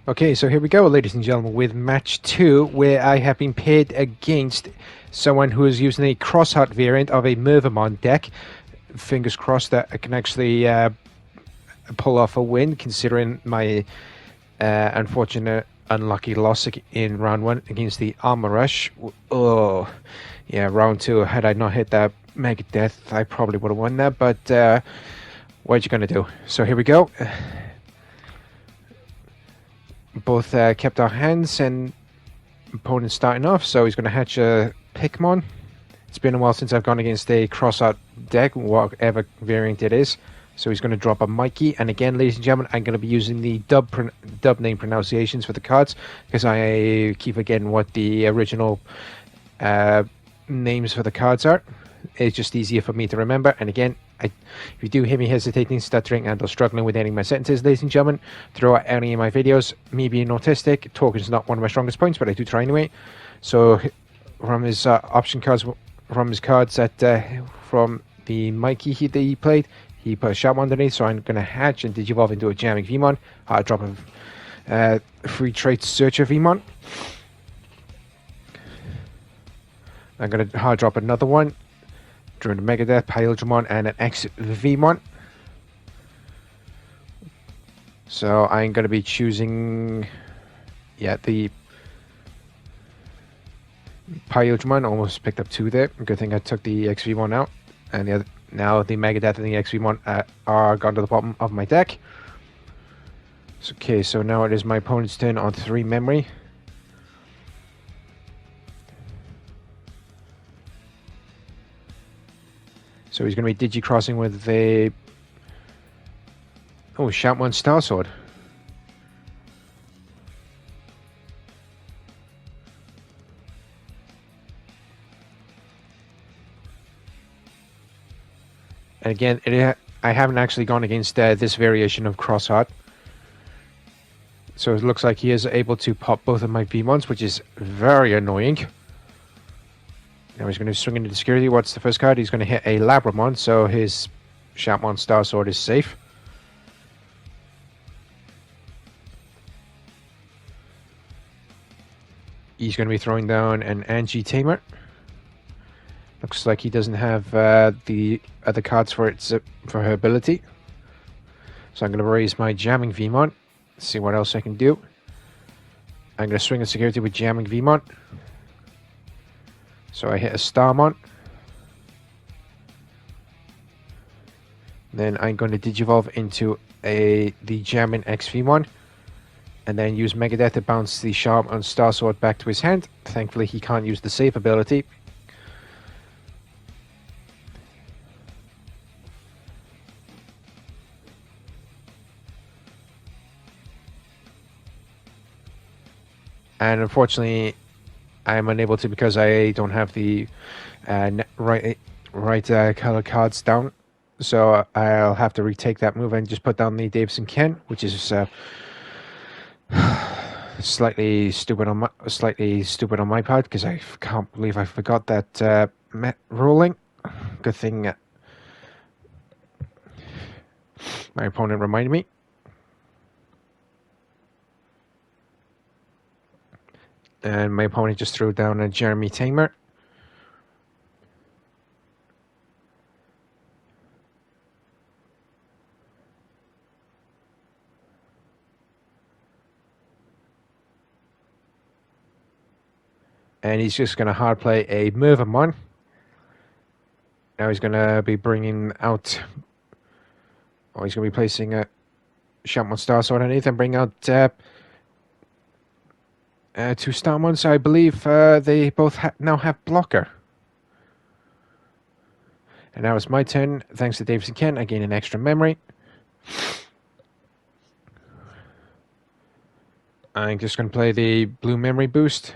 Okay, so here we go, ladies and gentlemen, with match 2, where I have been paired against someone who is using a Crossheart variant of a Mervamon deck. Fingers crossed that I can actually pull off a win, considering my unfortunate, unlucky loss in round 1 against the Armor Rush. Oh, yeah, round 2, had I not hit that Mega Death, I probably would have won that, but what are you going to do? So here we go. Both kept our hands, and opponent starting off, so he's going to hatch a Pikmon. It's been a while since I've gone against a Crossheart deck, whatever variant it is. So he's going to drop a Mikey, and again, ladies and gentlemen, I'm going to be using the dub name pronunciations for the cards, because I keep forgetting what the original names for the cards are. It's just easier for me to remember. And again, if you do hear me hesitating, stuttering, and or struggling with ending my sentences, ladies and gentlemen, throughout any of my videos, me being autistic, talking is not one of my strongest points, but I do try anyway. So from his option cards, from his cards from the Mikey that he played, he put a Sharpmon underneath, so I'm going to hatch and Digivolve into a Jamming Vmon, hard drop of free trait Searcher Vmon. I'm going to hard drop another one during the Megadeth, Imperialdramon, and an X Vmon. So I'm going to be choosing, the Imperialdramon. Almost picked up 2 there. Good thing I took the X Vmon out, and now the Megadeth and the X Vmon are gone to the bottom of my deck. Okay, so now it is my opponent's turn on 3 memory. So he's going to be Digi-crossing with a... Oh, Sharpmon Star Sword. And again, I haven't actually gone against this variation of Crossheart. So it looks like he is able to pop both of my Vmons, which is very annoying. Now he's going to swing into the security. What's the first card? He's going to hit a Labramon, so his Sharpmon Star Sword is safe. He's going to be throwing down an Angie Tamer. Looks like he doesn't have the other cards for her ability. So I'm going to raise my Jamming Vmon. See what else I can do. I'm going to swing the security with Jamming Vmon. So I hit a Starmon. Then I'm going to Digivolve into the Jamming X Vmon. And then use Megadeth to bounce the Sharpmon Star Sword back to his hand. Thankfully he can't use the save ability. And unfortunately, I'm unable to because I don't have the right color cards down. So I'll have to retake that move and just put down the Davison Ken, which is slightly stupid on my part because I can't believe I forgot that ruling. Good thing my opponent reminded me. And my opponent just threw down a Jeremy Tamer. And he's just going to hard play a Mervamon. Now he's going to be bringing out... Oh, he's going to be placing a Sharpmon Star Sword underneath and bring out... 2 Starmons. I believe they both now have blocker. And now it's my turn. Thanks to Davison Ken, I gain an extra memory. I'm just going to play the blue memory boost.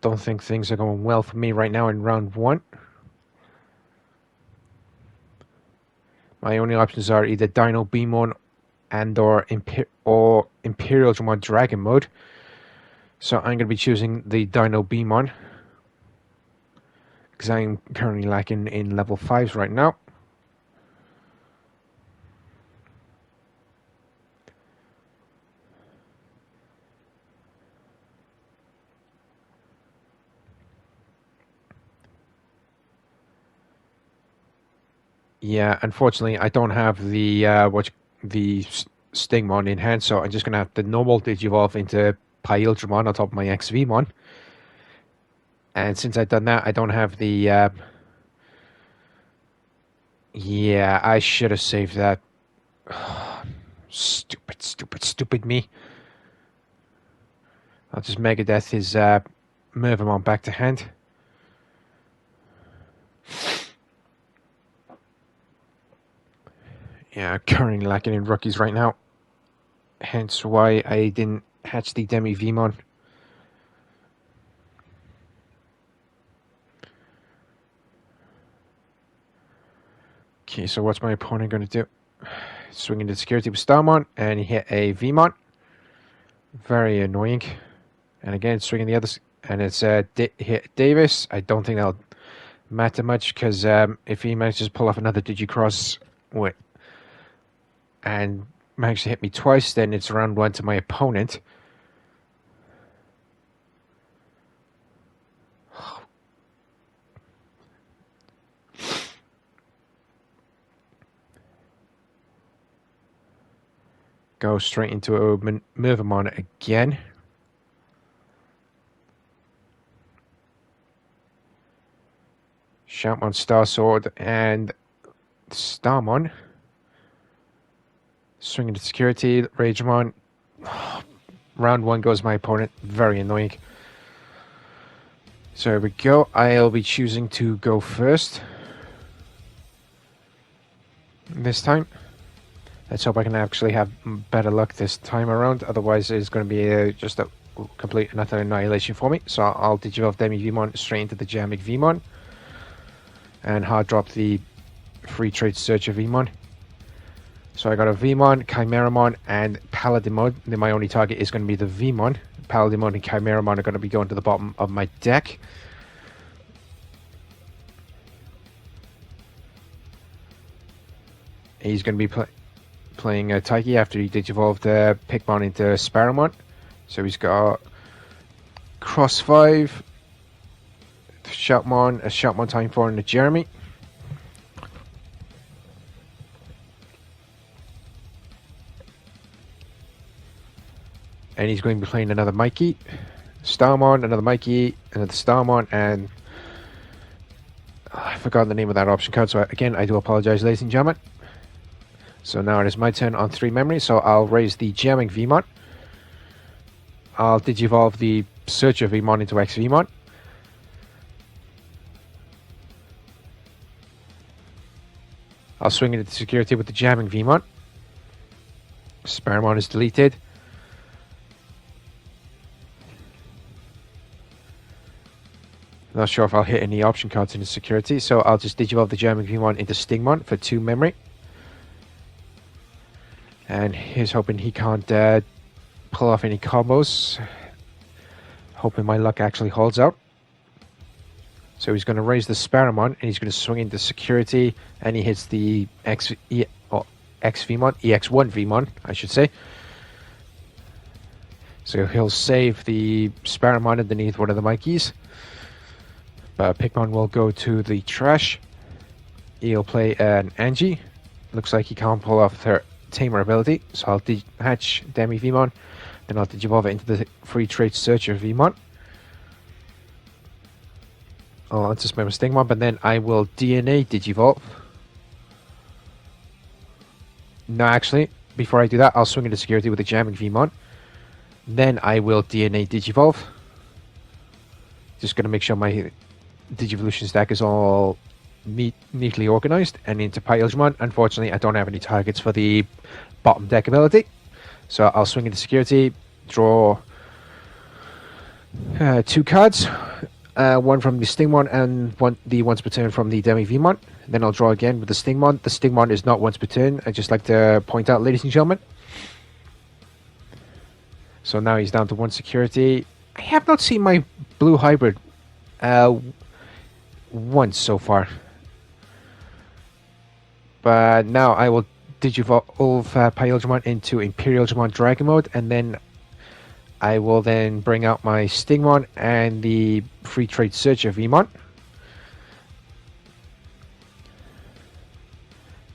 Don't think things are going well for me right now in round 1. My only options are either Dino Beamon and or Imperialdramon Dragon mode. So I'm going to be choosing the Dino Beamon because I'm currently lacking in level 5s right now. Yeah, unfortunately I don't have the Stingmon in hand, so I'm just going to have the normal Digivolve into Imperialdramon on top of my XVmon. And since I've done that, I don't have the... Yeah, I should have saved that. Stupid me. I'll just Megadeth his Mervamon back to hand. Yeah, I'm currently lacking in rookies right now. Hence why I didn't hatch the Demi Vmon. Okay, so what's my opponent going to do? Swinging the security with Starmon, and he hit a Vmon. Very annoying. And again, swinging the other, and it's hit Davis. I don't think that'll matter much, because if he manages to pull off another Digicross and manages to hit me twice, then it's round 1 to my opponent. Go straight into a Mervamon again. Shoutmon, Star Sword, and Starmon. Swinging to security, Ragemon. Round 1 goes my opponent. Very annoying. So here we go. I'll be choosing to go first this time. Let's hope I can actually have better luck this time around. Otherwise, it's going to be just a complete and utter annihilation for me. So I'll Digivolve Demi Vmon straight into the Jamming Vmon. And hard drop the Free Trade Searcher Vmon. So I got a Vmon, Chimeramon, and Paladimon. Then my only target is going to be the Vmon. Paladimon and Chimeramon are going to be going to the bottom of my deck. He's going to be playing Taiki after he Digivolved Pikmon into Sparamon. So he's got Cross 5, Shoutmon, a Shoutmon Time 4, and a Jeremy. And he's going to be playing another Mikey, Starmon, another Mikey, another Starmon, and I forgot the name of that option card. So again, I do apologize, ladies and gentlemen. So now it is my turn on 3 memory. So I'll raise the Jamming Vmon. I'll Digivolve the Searcher Vmon into X Vmon. I'll swing into security with the Jamming Vmon. Sparamon is deleted. Not sure if I'll hit any option cards in the security, so I'll just Digivolve the Jamming Vmon into Stingmon for 2 memory. And here's hoping he can't pull off any combos. Hoping my luck actually holds out. So he's going to raise the Sparamon, and he's going to swing into security, and he hits the EX1 Vmon, I should say. So he'll save the Sparamon underneath one of the Mikeys. But Pikmon will go to the trash. He'll play an Angie. Looks like he can't pull off her Tamer ability, so I'll hatch Demi Vmon, then I'll Digivolve it into the Free Trade Searcher Vmon. I'll anti-spam Stingmon, but then I will DNA Digivolve. No, actually, before I do that, I'll swing into security with the Jamming Vmon. Then I will DNA Digivolve. Just going to make sure my Digivolution stack is all neatly organized. And into Imperialdramon. Unfortunately, I don't have any targets for the bottom deck ability. So I'll swing into security, draw 2 cards. One from the Stingmon and the once per turn from the Demi Vmon. Then I'll draw again with the Stingmon. The Stingmon is not once per turn. I'd just like to point out, ladies and gentlemen. So now he's down to 1 security. I have not seen my blue hybrid once so far. But now I will Digivolve Imperialdramon into Imperialdramon Dragon Mode, and then I will then bring out my Stingmon and the Free Trade Searcher Vmon.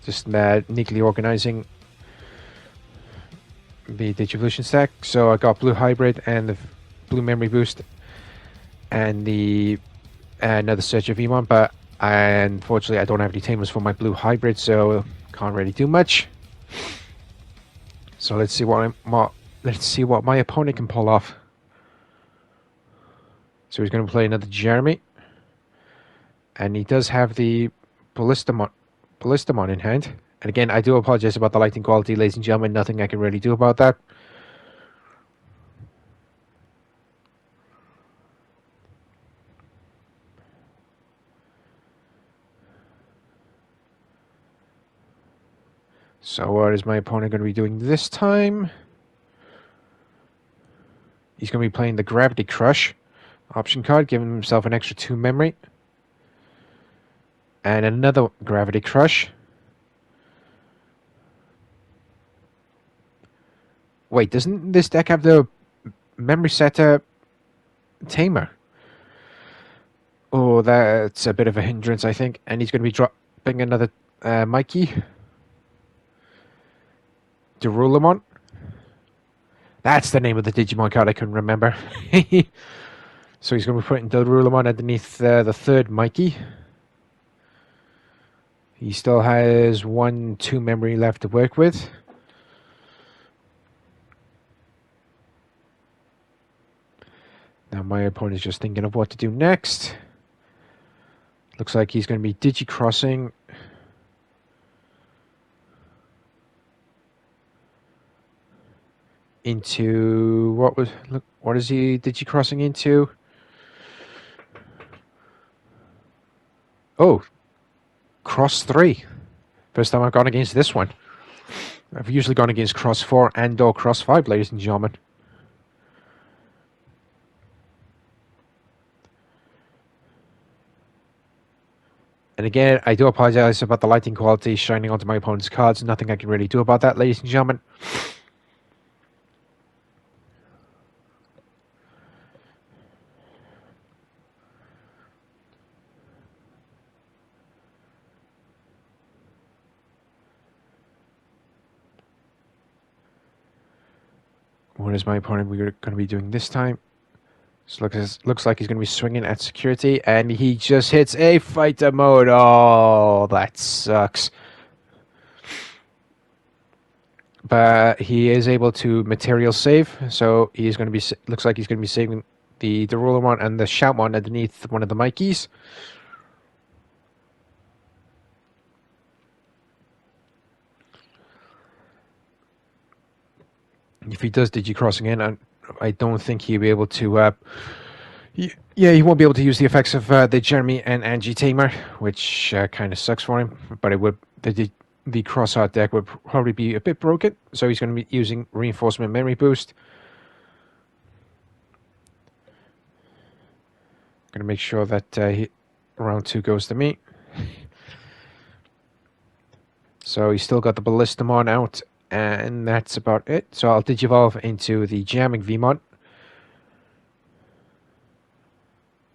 Just neatly organizing the Digivolution stack. So I got Blue Hybrid and the Blue Memory Boost and the another Searcher Vmon, but unfortunately I don't have any tamers for my Blue Hybrid, so can't really do much. So let's see what my opponent can pull off. So he's going to play another Jeremy, and he does have the Ballistamon in hand. And again, I do apologize about the lighting quality, ladies and gentlemen. Nothing I can really do about that. So what is my opponent going to be doing this time? He's going to be playing the Gravity Crush option card, giving himself an extra 2 memory. And another Gravity Crush. Wait, doesn't this deck have the Memory Setter Tamer? Oh, that's a bit of a hindrance, I think. And he's going to be dropping another Mikey. Digimon. That's the name of the Digimon card I couldn't remember. So he's going to be putting Digimon underneath the third Mikey. He still has 1-2 memory left to work with. Now my opponent is just thinking of what to do next. Looks like he's going to be Digi-crossing into what is he Digi-crossing into? Oh, cross 3. First time I've gone against this one. I've usually gone against cross 4 and or cross 5, ladies and gentlemen. And again, I do apologize about the lighting quality shining onto my opponent's cards. Nothing I can really do about that, ladies and gentlemen. What is my opponent going to be doing this time? So looks like he's going to be swinging at security, and he just hits a fighter mode. Oh, that sucks. But he is able to material save, so he's going to be. Looks like he's going to be saving the Digimon and the Shoutmon underneath one of the Mikeys. If he does Digi-crossing in, I don't think he'll be able to. Yeah, he won't be able to use the effects of the Jeremy and Angie Tamer, which kind of sucks for him. But it would the cross-art deck would probably be a bit broken, so he's going to be using Reinforcement Memory Boost. Going to make sure that round 2 goes to me. So he's still got the Ballistamon out, and that's about it. So I'll Digivolve into the Jamming Vmon.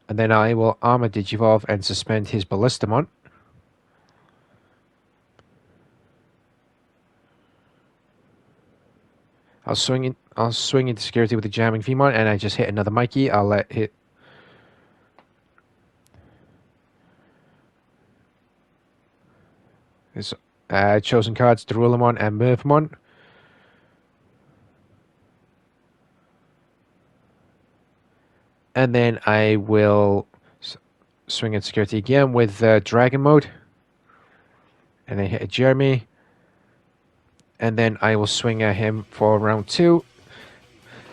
And then I will Armor Digivolve and suspend his Ballistamon. I'll swing into security with the Jamming Vmon, and I just hit another Mikey. I'll let hit. His chosen cards, Darulamon and Mervmon. And then I will swing at security again with Dragon Mode. And I hit a Jeremy. And then I will swing at him for round 2.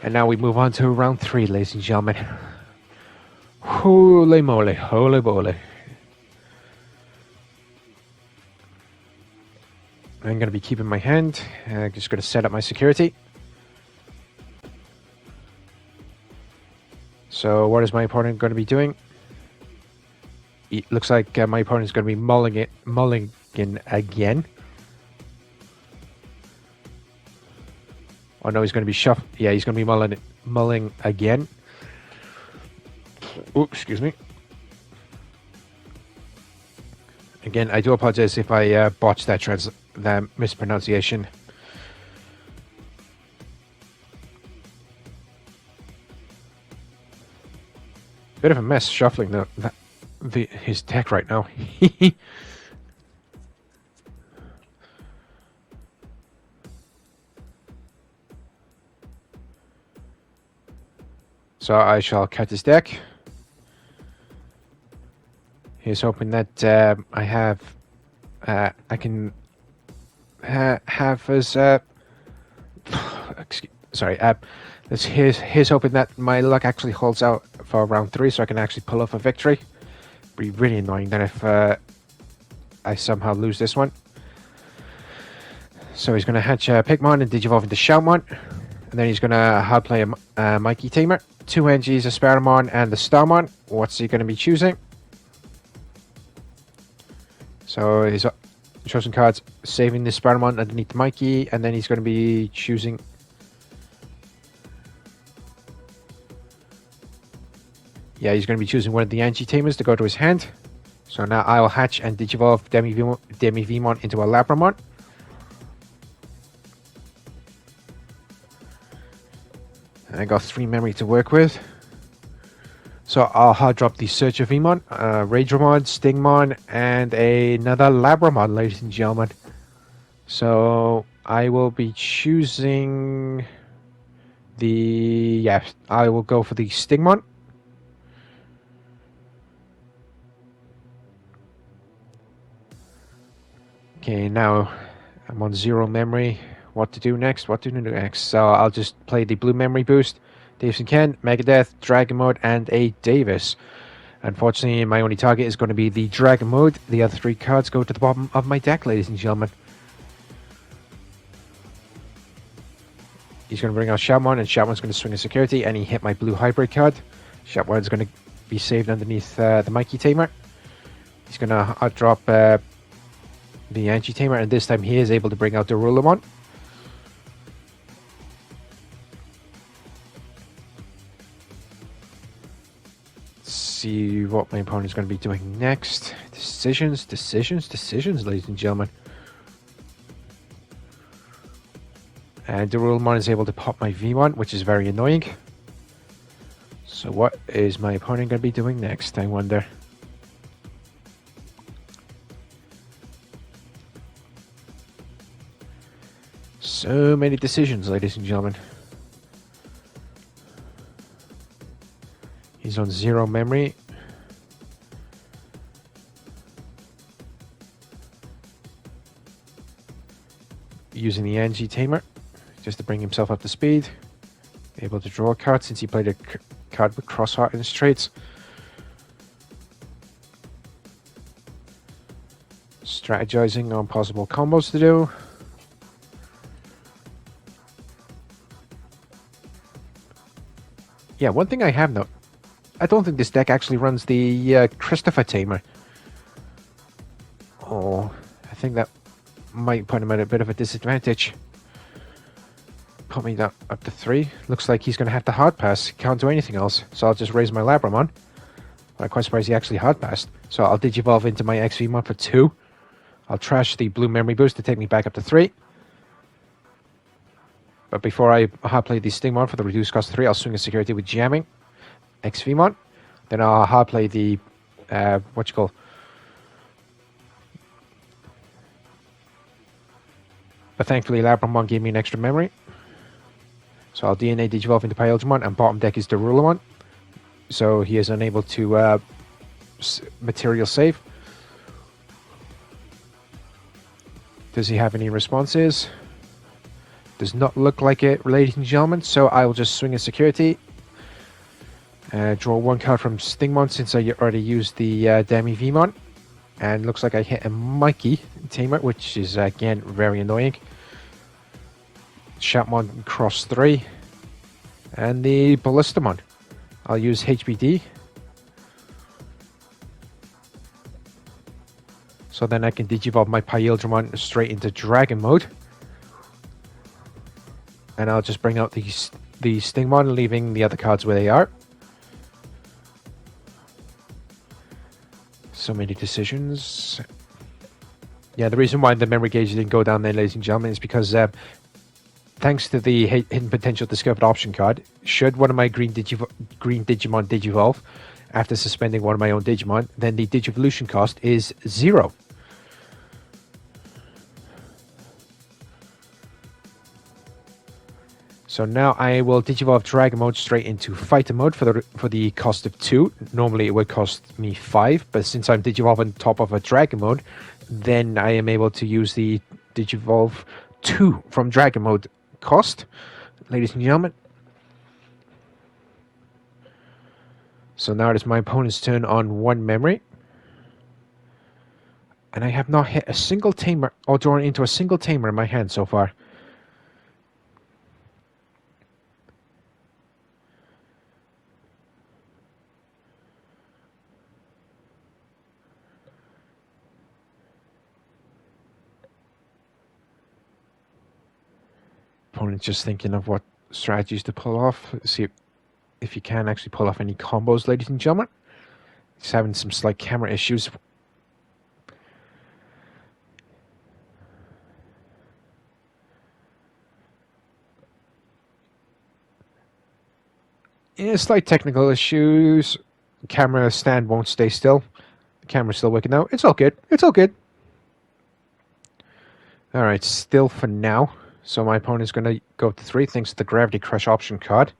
And now we move on to round 3, ladies and gentlemen. Holy moly, holy moly. I'm going to be keeping my hand. I'm just going to set up my security. So what is my opponent going to be doing? It looks like my opponent is going to be mulligan again. Oh no, he's going to be shuffling. Yeah, he's going to be mulling again. Oh, excuse me. Again, I do apologize if I botched that mispronunciation. Bit of a mess shuffling his deck right now. So I shall cut his deck. Here's hoping that I can have as sorry. Here's hoping that my luck actually holds out for round 3, so I can actually pull off a victory. Be really annoying then if I somehow lose this one. So he's going to hatch Pigmon and Digivolve into Shoutmon. And then he's going to hard play a Mikey Tamer, 2 Engis, a Sparamon, and the Starmon. What's he going to be choosing? So he's chosen cards, saving the Sparamon underneath the Mikey, and then he's going to be choosing... Yeah, he's going to be choosing one of the Angie Tamers to go to his hand. So now I'll hatch and Digivolve Demi Vmon into a Labramon. I got 3 memory to work with. So I'll hard drop the Searcher Vmon, Raidramon, Stingmon, and another Labramon, ladies and gentlemen. So I will be choosing the... Yeah, I will go for the Stingmon. Okay, now I'm on 0 memory. What to do next? So I'll just play the blue memory boost. Davis and Ken, Megadeth, Dragon Mode, and a Davis. Unfortunately, my only target is going to be the Dragon Mode. The other 3 cards go to the bottom of my deck, ladies and gentlemen. He's going to bring out Shoutmon, and Shoutmon's going to swing a security, and he hit my blue hybrid card. Shoutmon's going to be saved underneath the Mikey Tamer. He's going to drop the Angie Tamer, and this time he is able to bring out the Rulamon. See what my opponent's going to be doing next. Decisions, ladies and gentlemen. And the Rulamon is able to pop my V1, which is very annoying. So what is my opponent going to be doing next, I wonder? So many decisions, ladies and gentlemen. He's on 0 memory. Using the Angie Tamer just to bring himself up to speed. Able to draw a card since he played a card with Crossheart in his traits. Strategizing on possible combos to do. Yeah, one thing I have noticed. I don't think this deck actually runs the Christopher Tamer. Oh, I think that might put him at a bit of a disadvantage. Put me that up to 3. Looks like he's going to have to hard pass. Can't do anything else. So I'll just raise my Labramon. I'm quite surprised he actually hard passed. So I'll Digivolve into my XVmon for 2. I'll trash the blue memory boost to take me back up to 3. But before I hard play the Stingmon for the reduced cost of 3, I'll swing a security with Jamming. XVmon. Then I'll hard play the but thankfully Labramon gave me an extra memory. So I'll DNA Digivolve into Imperialdramon, and bottom deck is the Rulamon. So he is unable to material save. Does he have any responses? Does not look like it, ladies and gentlemen. So I will just swing a security. Draw 1 card from Stingmon since I already used the Demi Vmon. And looks like I hit a Mikey Tamer, which is again very annoying. Shoutmon cross 3. And the Ballistamon. I'll use HBD. So then I can Digivolve my Imperialdramon straight into Dragon Mode. And I'll just bring out the Stingmon, leaving the other cards where they are. So many decisions. Yeah, the reason why the memory gauge didn't go down there, ladies and gentlemen, is because thanks to the Hidden Potential Discovered option card, should one of my green Digimon Digivolve after suspending one of my own Digimon, then the Digivolution cost is 0. So now I will Digivolve Dragon Mode straight into Fighter Mode for the cost of 2. Normally it would cost me 5, but since I'm Digivolve on top of a Dragon Mode, then I am able to use the Digivolve 2 from Dragon Mode cost, ladies and gentlemen. So now it is my opponent's turn on 1 memory. And I have not hit a single tamer or drawn into a single tamer in my hand so far. Opponent's just thinking of what strategies to pull off. See if you can actually pull off any combos, ladies and gentlemen. He's having some slight camera issues. Yeah, slight technical issues. Camera stand won't stay still. The camera's still working out. It's all good. It's all good. Alright, still for now. So my opponent's going to go to 3 thanks to the Gravity Crush option card.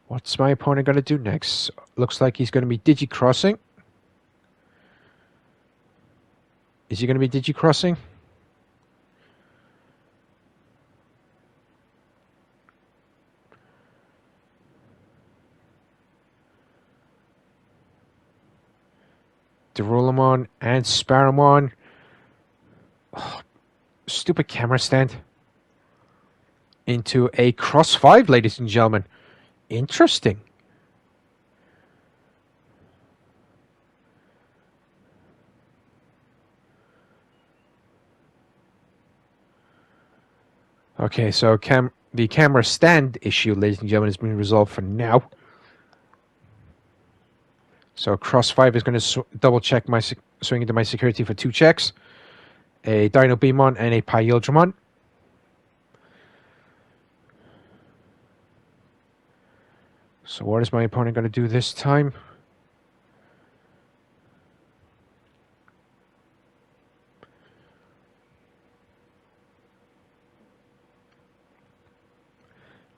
What's my opponent going to do next? Looks like he's going to be Digi-Crossing. Is he going to be Digi-Crossing? Digimon and Sparrowmon. Oh, stupid camera stand. Into a cross 5, ladies and gentlemen. Interesting. Okay, so the camera stand issue, ladies and gentlemen, has been resolved for now. So cross 5 is going to double check my swing into my security for 2 checks. A Dino Beamon and a Imperialdramon. So what is my opponent going to do this time?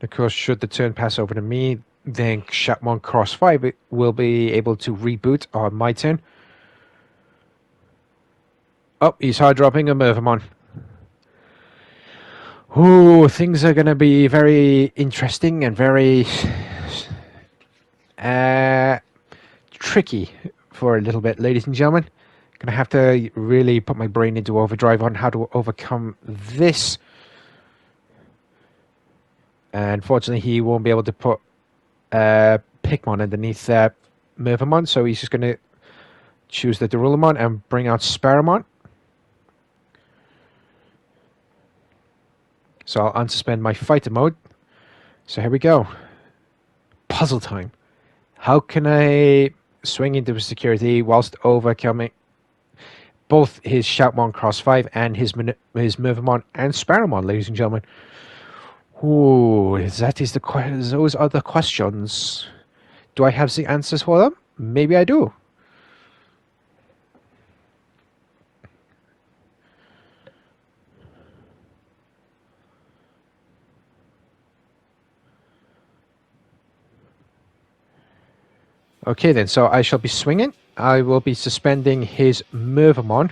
Of course, should the turn pass over to me, then Shatmon cross 5 will be able to reboot on my turn. Oh, he's hard dropping a Mervamon. Ooh, things are going to be very interesting and very tricky for a little bit, ladies and gentlemen. Going to have to really put my brain into overdrive on how to overcome this. Unfortunately, he won't be able to put Pikmon underneath Mervamon, so he's just going to choose the Darulamon and bring out Sparrowmon. So I'll unsuspend my fighter mode. So here we go. Puzzle time. How can I swing into security whilst overcoming both his Shoutmon Cross 5 and his Mervamon and Sparrowmon, ladies and gentlemen? Ooh, those are the questions. Do I have the answers for them? Maybe I do. Okay then, so I shall be swinging. I will be suspending his Mervamon.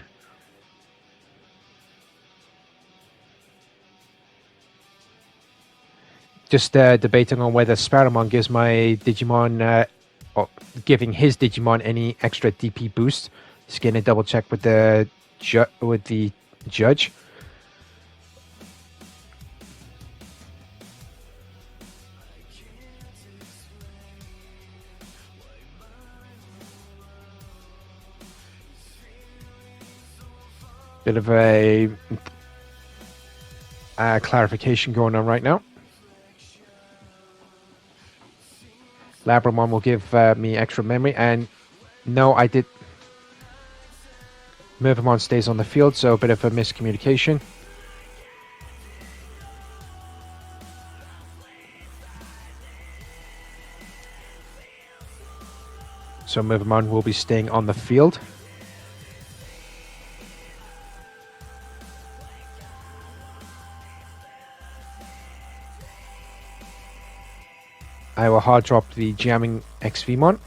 Just debating on whether Sparrowmon gives my Digimon, or giving his Digimon any extra DP boost. Just getting a double check with the judge. Bit of a clarification going on right now. Labramon will give me extra memory, and no, I did. Mervamon stays on the field, so a bit of a miscommunication. So Mervamon will be staying on the field. I will hard drop the Jamming XVmon.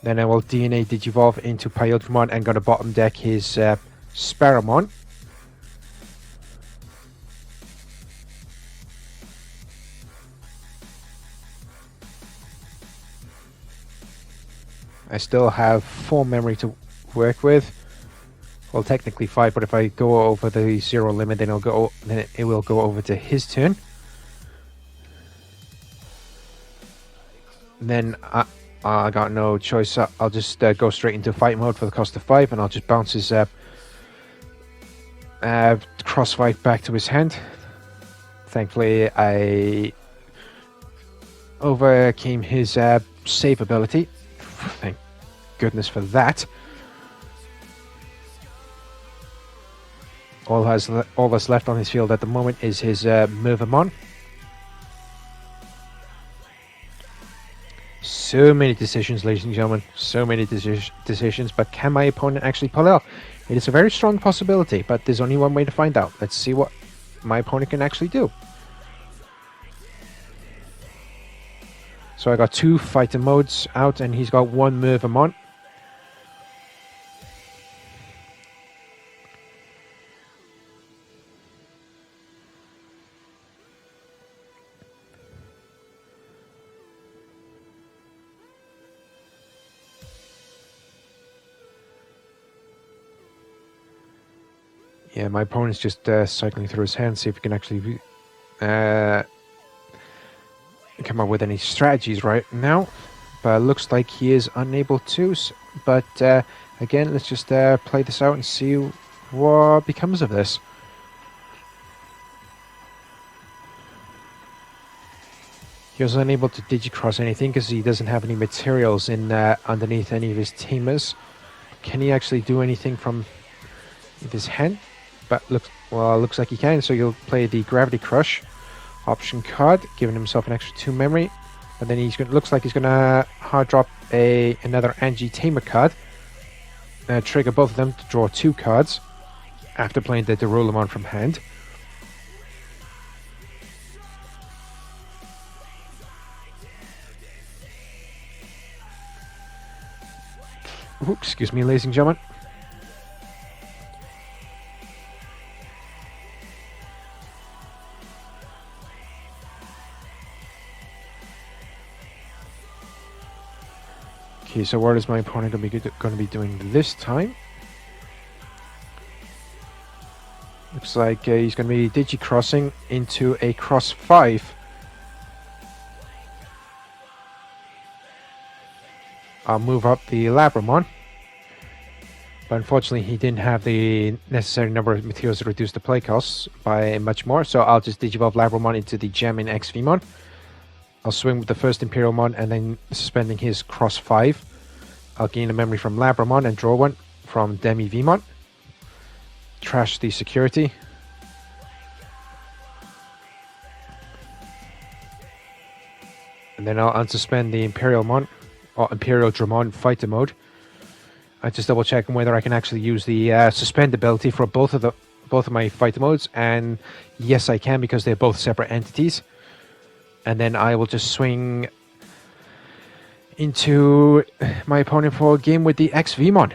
Then I will DNA Digivolve into Imperialdramon and go to bottom deck his Sparrowmon. I still have 4 memory to work with. Well, technically 5, but if I go over the 0 limit, then it will go over to his turn. Then I got no choice. I'll just go straight into fight mode for the cost of 5, and I'll just bounce his cross 5 back to his hand. Thankfully, I overcame his save ability. Thank goodness for that. All that's left on his field at the moment is his Movemon. So many decisions, ladies and gentlemen. So many decisions, but can my opponent actually pull it off? It is a very strong possibility, but there's only one way to find out. Let's see what my opponent can actually do. So I got 2 fighter modes out, and he's got 1 Movemon. Yeah, my opponent's just cycling through his hand, see if he can actually come up with any strategies right now. But it looks like he is unable to. But again, let's just play this out and see what becomes of this. He was unable to digicross anything because he doesn't have any materials in underneath any of his tamers. Can he actually do anything from his hand? But looks like he can, so he'll play the Gravity Crush option card, giving himself an extra 2 memory. And then looks like he's gonna hard drop another Angie Tamer card, trigger both of them to draw 2 cards after playing the Digimon from hand. Ooh, excuse me, ladies and gentlemen. Okay, so what is my opponent going to be doing this time? Looks like he's going to be digicrossing into a cross 5. I'll move up the Labramon. But unfortunately, he didn't have the necessary number of materials to reduce the play costs by much more, so I'll just Digivolve Labramon into the Gem in XVmon. I'll swing with the first Imperialmon and then suspending his cross 5. I'll gain a memory from Labramon and draw 1 from Demi-Vmon. Trash the security. And then I'll unsuspend the Imperialmon or Imperialdramon fighter mode. I just double checking whether I can actually use the suspend ability for both of my fighter modes, and yes I can, because they're both separate entities. And then I will just swing into my opponent for a game with the XVmon.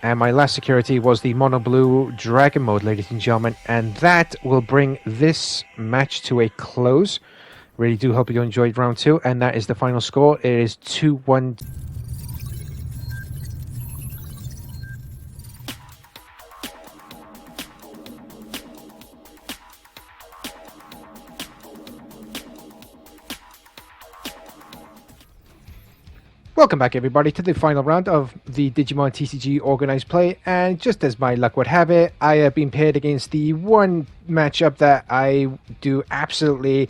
And my last security was the Mono Blue Dragon mode, ladies and gentlemen. And that will bring this match to a close. Really do hope you enjoyed round 2. And that is the final score. It is 2-1. Welcome back everybody to the final round of the Digimon TCG Organised play, and just as my luck would have it, I have been paired against the one matchup that I do absolutely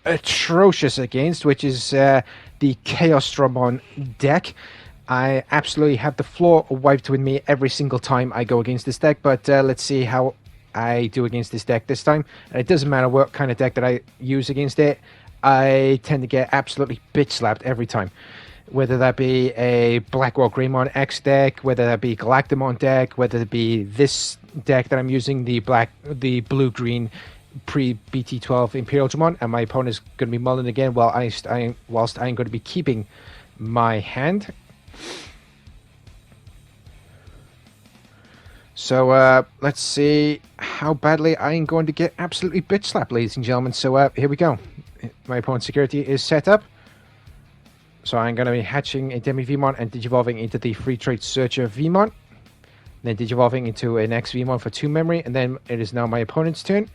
atrocious against, which is the Chaosdramon deck. I absolutely have the floor wiped with me every single time I go against this deck, but let's see how I do against this deck this time. And it doesn't matter what kind of deck that I use against it, I tend to get absolutely bitch slapped every time. Whether that be a Blackwell Greymon X deck, whether that be Galactamon deck, whether it be this deck that I'm using, the blue-green pre-BT12 Imperialdramon, and my opponent is going to be mulling again whilst I'm going to be keeping my hand. So let's see how badly I'm going to get absolutely bitch slapped, ladies and gentlemen. So here we go. My opponent's security is set up. So I'm going to be hatching a Demi Vmon and digivolving into the Free Trade Searcher Vmon. Then digivolving into an X Vmon for 2 memory, and then it is now my opponent's turn.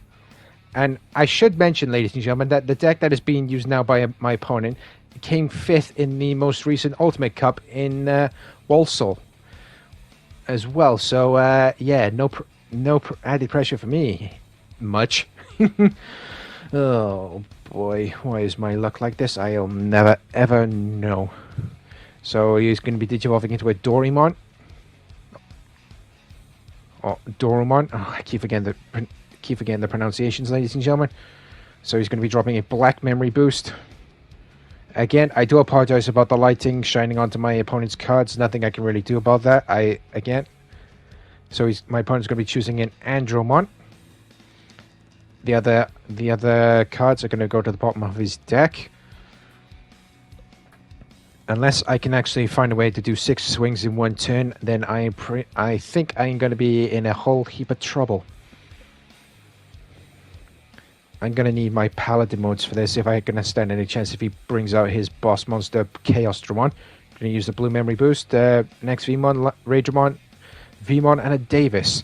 And I should mention, ladies and gentlemen, that the deck that is being used now by my opponent came 5th in the most recent Ultimate Cup in Walsall as well. So, yeah, no added pressure for me. Much. Oh, boy. Why is my luck like this? I'll never, ever know. So he's going to be digivolving into a Doraemon. Oh, Doromon. Oh, I keep forgetting the pronunciations, ladies and gentlemen. So he's going to be dropping a black memory boost. Again, I do apologize about the lighting shining onto my opponent's cards. Nothing I can really do about that. So my opponent's going to be choosing an Andromon. The other cards are going to go to the bottom of his deck. Unless I can actually find a way to do 6 swings in 1 turn, then I think I'm going to be in a whole heap of trouble. I'm going to need my Paladin modes for this if I'm going to stand any chance if he brings out his boss monster, Chaosdramon. I'm going to use the blue memory boost, next Vmon, Raydramon, Vmon, and a Davis.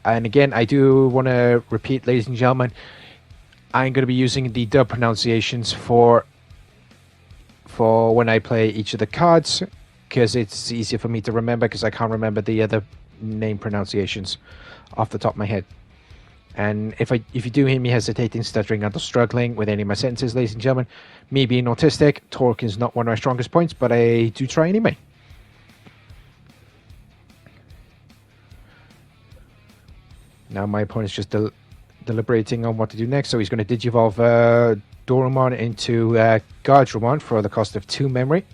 And again, I do want to repeat, ladies and gentlemen, I'm going to be using the dub pronunciations for when I play each of the cards, because it's easier for me to remember, because I can't remember the other name pronunciations off the top of my head. And if you do hear me hesitating, stuttering, or struggling with any of my sentences, ladies and gentlemen, me being autistic, talk is not one of my strongest points, but I do try anyway. Now my opponent's just deliberating on what to do next, so he's going to digivolve Doraemon into Guardramon for the cost of 2 memory.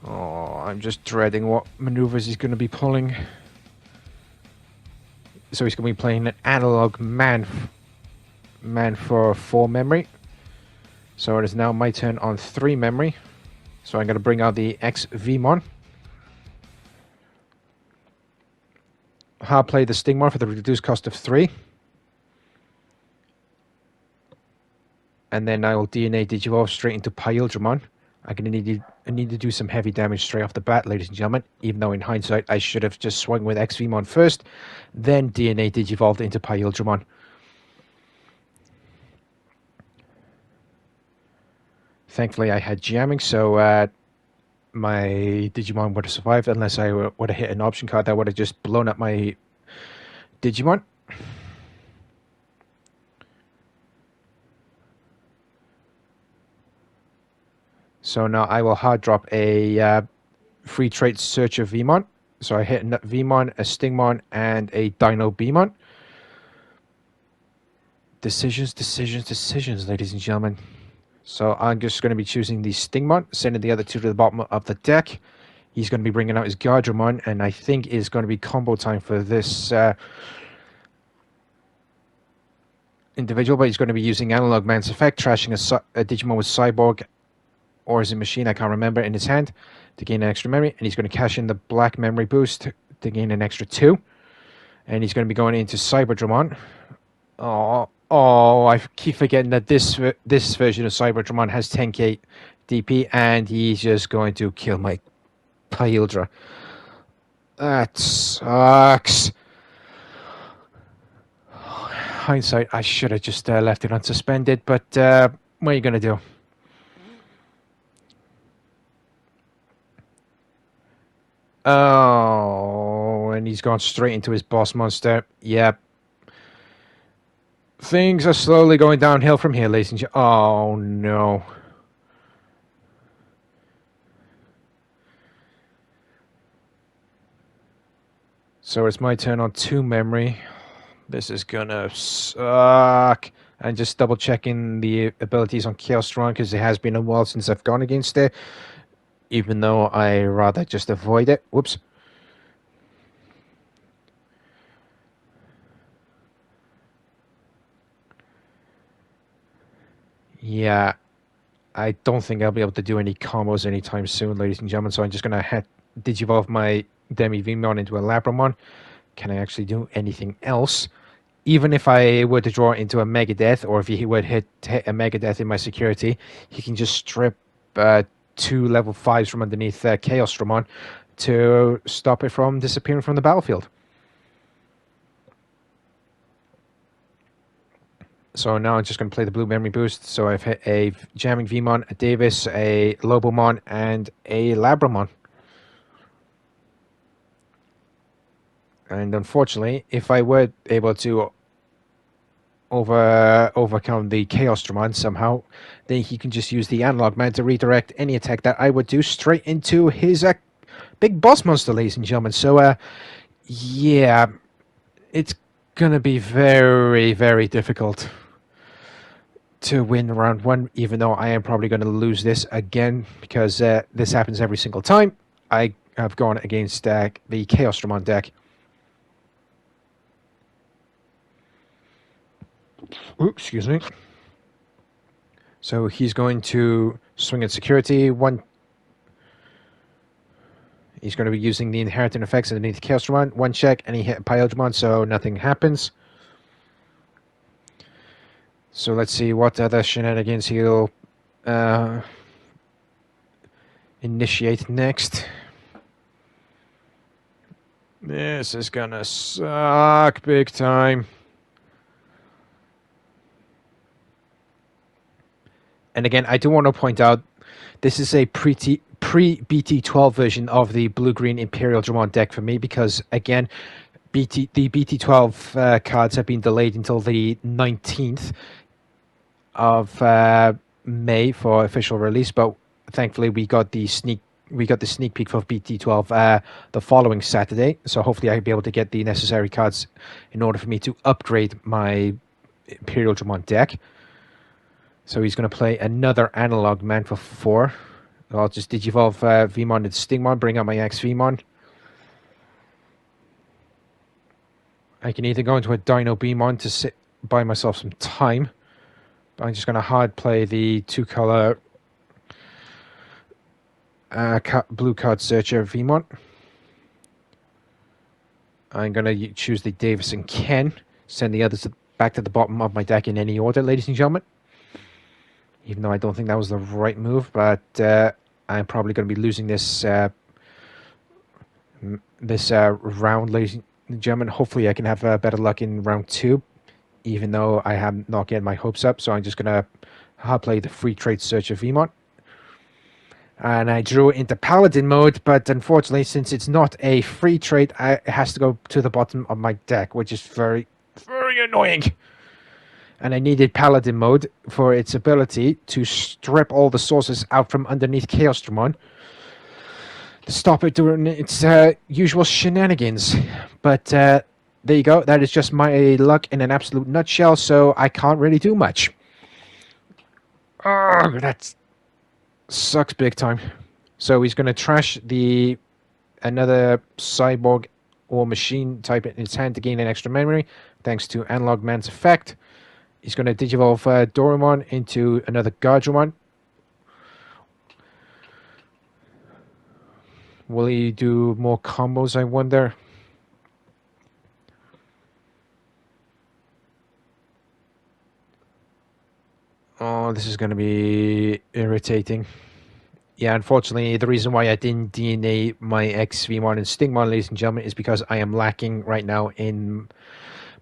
Oh, I'm just dreading what maneuvers he's going to be pulling. So he's going to be playing an analog man for 4 memory. So it is now my turn on 3 memory. So I'm going to bring out the X Vmon. Hard play the Stingmon for the reduced cost of 3. And then I will DNA Digivolve straight into Imperialdramon. I'm going to need to do some heavy damage straight off the bat, ladies and gentlemen. Even though in hindsight I should have just swung with X Vmon first, then DNA Digivolved into Imperialdramon. Thankfully I had jamming, so my Digimon would have survived, unless I would have hit an option card that would have just blown up my Digimon. So now I will hard drop a Free Trade Searcher Vmon. So I hit a Vmon, a Stingmon, and a Dino Bmon. Decisions, ladies and gentlemen. So I'm just going to be choosing the Stingmon, sending the other 2 to the bottom of the deck. He's going to be bringing out his Guardramon, and I think it's going to be combo time for this individual, but he's going to be using Analog Man's Effect, trashing a Digimon with Cyborg, or is it Machine, I can't remember, in his hand to gain an extra memory, and he's going to cash in the black memory boost to gain an extra 2. And he's going to be going into Cyberdramon. Oh, I keep forgetting that this version of Cyberdramon has 10k DP, and he's just going to kill my Pyldra. That sucks. Hindsight, I should have just left it unsuspended, but what are you going to do? Oh, and he's gone straight into his boss monster. Yep. Things are slowly going downhill from here, ladies and gentlemen. Oh, no. So it's my turn on 2 memory. This is gonna suck. And just double checking the abilities on Chaosdramon, because it has been a while since I've gone against it. Even though I rather just avoid it. Whoops. Yeah, I don't think I'll be able to do any combos anytime soon, ladies and gentlemen. So I'm just going to digivolve my Demi Vmon into a Labramon. Can I actually do anything else? even if I were to draw into a Megadeth, or if he would hit a Megadeth in my security, he can just strip 2 level 5s from underneath Chaosdramon to stop it from disappearing from the battlefield. So now I'm just going to play the blue memory boost. So I've hit a Jamming Vmon, a Davis, a Lobomon, and a Labramon. And unfortunately, if I were able to overcome the Chaosdramon somehow, then he can just use the Analog Man to redirect any attack that I would do straight into his big boss monster, ladies and gentlemen. So, yeah, it's going to be very, very difficult to win round 1, even though I am probably going to lose this again, because this happens every single time I have gone against the Chaosdramon deck. Ooh, excuse me. So he's going to swing at security. He's going to be using the inheriting effects underneath Chaosdramon. 1 check, and he hit Imperialdramon, so nothing happens. So let's see what other shenanigans he'll initiate next. This is gonna suck big time. And again, I do want to point out, this is a pre-BT12 version of the blue-green Imperialdramon deck for me, because again, the BT12 cards have been delayed until the 19th of May for official release, but thankfully we got the sneak peek for BT12 the following Saturday, so hopefully I'll be able to get the necessary cards in order for me to upgrade my Imperialdramon deck. So he's going to play another Analog Man for 4. I'll just Digivolve Vmon and Stingmon, bring out my X-Vmon. I can either go into a Dino Beamon to buy myself some time, but I'm just going to hard play the 2-color blue card searcher Vmon. I'm going to choose the Davis and Ken, send the others back to the bottom of my deck in any order, ladies and gentlemen. Even though I don't think that was the right move, but I'm probably going to be losing this round, ladies and gentlemen. Hopefully I can have better luck in round 2, even though I have not getting my hopes up. So I'm just going to play the free trade searcher Vmon. And I drew into Paladin mode, but unfortunately, since it's not a free trade, it has to go to the bottom of my deck, which is very, very annoying. And I needed Paladin mode for its ability to strip all the sources out from underneath Chaosdramon to stop it doing its usual shenanigans. But there you go. That is just my luck in an absolute nutshell, so I can't really do much. Oh, that sucks big time. So he's going to trash another cyborg or machine type in his hand to gain an extra memory, thanks to Analog Man's effect. He's going to Digivolve Doraemon into another Guardian. Will he do more combos, I wonder? Oh, this is going to be irritating. Yeah, unfortunately, the reason why I didn't DNA my X-Vmon and Stingmon, ladies and gentlemen, is because I am lacking right now in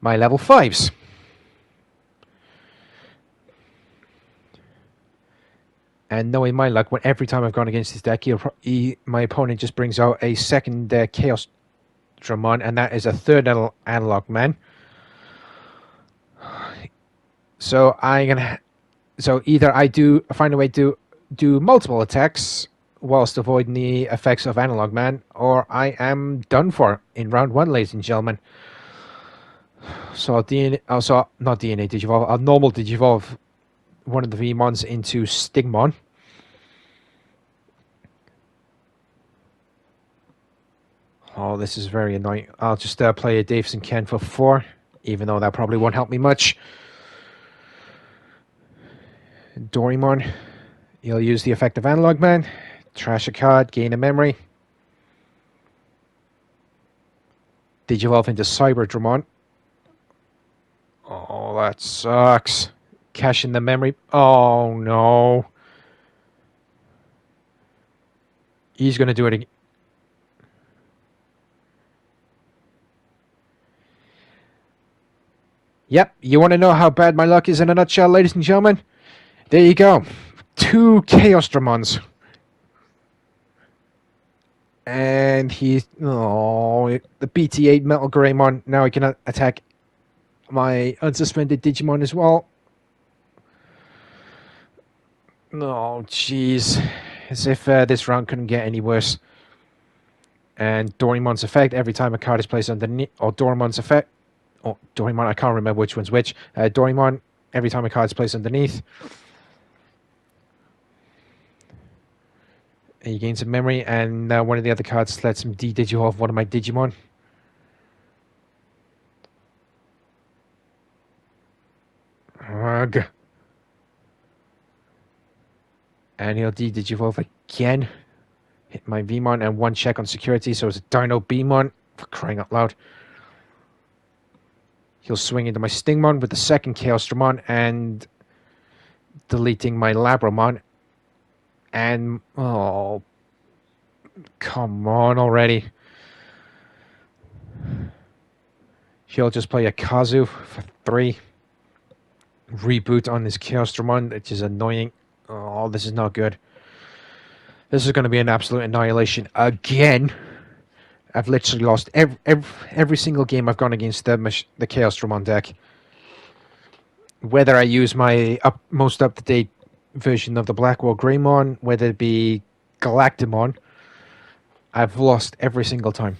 my level 5s. And knowing my luck, every time I've gone against this deck, my opponent just brings out a second Chaosdramon, and that is a third Analog Man. So either I find a way to do multiple attacks whilst avoiding the effects of Analog Man, or I am done for in round 1, ladies and gentlemen. So not DNA Digivolve, I'll normal Digivolve one of the Vmons into Stingmon. Oh, this is very annoying. I'll just play a Davis and Ken for 4, even though that probably won't help me much. Doraemon, he'll use the effect of Analog Man, trash a card, gain a memory. Digivolve into Cyberdramon. Oh, that sucks. Caching the memory. Oh, no. He's going to do it again. Yep, you want to know how bad my luck is in a nutshell, ladies and gentlemen? There you go. 2 Chaosdramons. And he's... Oh, the BT8 Metal Greymon. Now he can attack my unsuspended Digimon as well. Oh, jeez. As if this round couldn't get any worse. And Doraemon's effect, every time a card is placed underneath... Or Doraemon's effect... Oh, Doraemon, I can't remember which one's which. Doraemon, every time a card is placed underneath... He gains some memory, and one of the other cards lets him de-digivolve one of my Digimon. Ugh. And he'll de-digivolve again. Hit my Vmon and 1 check on security, so it's a Dino Beamon, for crying out loud. He'll swing into my Stingmon with the second Chaosdramon and deleting my Labramon. And, oh, come on already. He'll just play a Kazu for 3. Reboot on his Chaosdramon, which is annoying. Oh, this is not good. This is going to be an absolute annihilation again. I've literally lost every single game I've gone against the Chaosdramon deck. Whether I use my most up-to-date version of the Blackwall Greymon, whether it be Galactimon, I've lost every single time.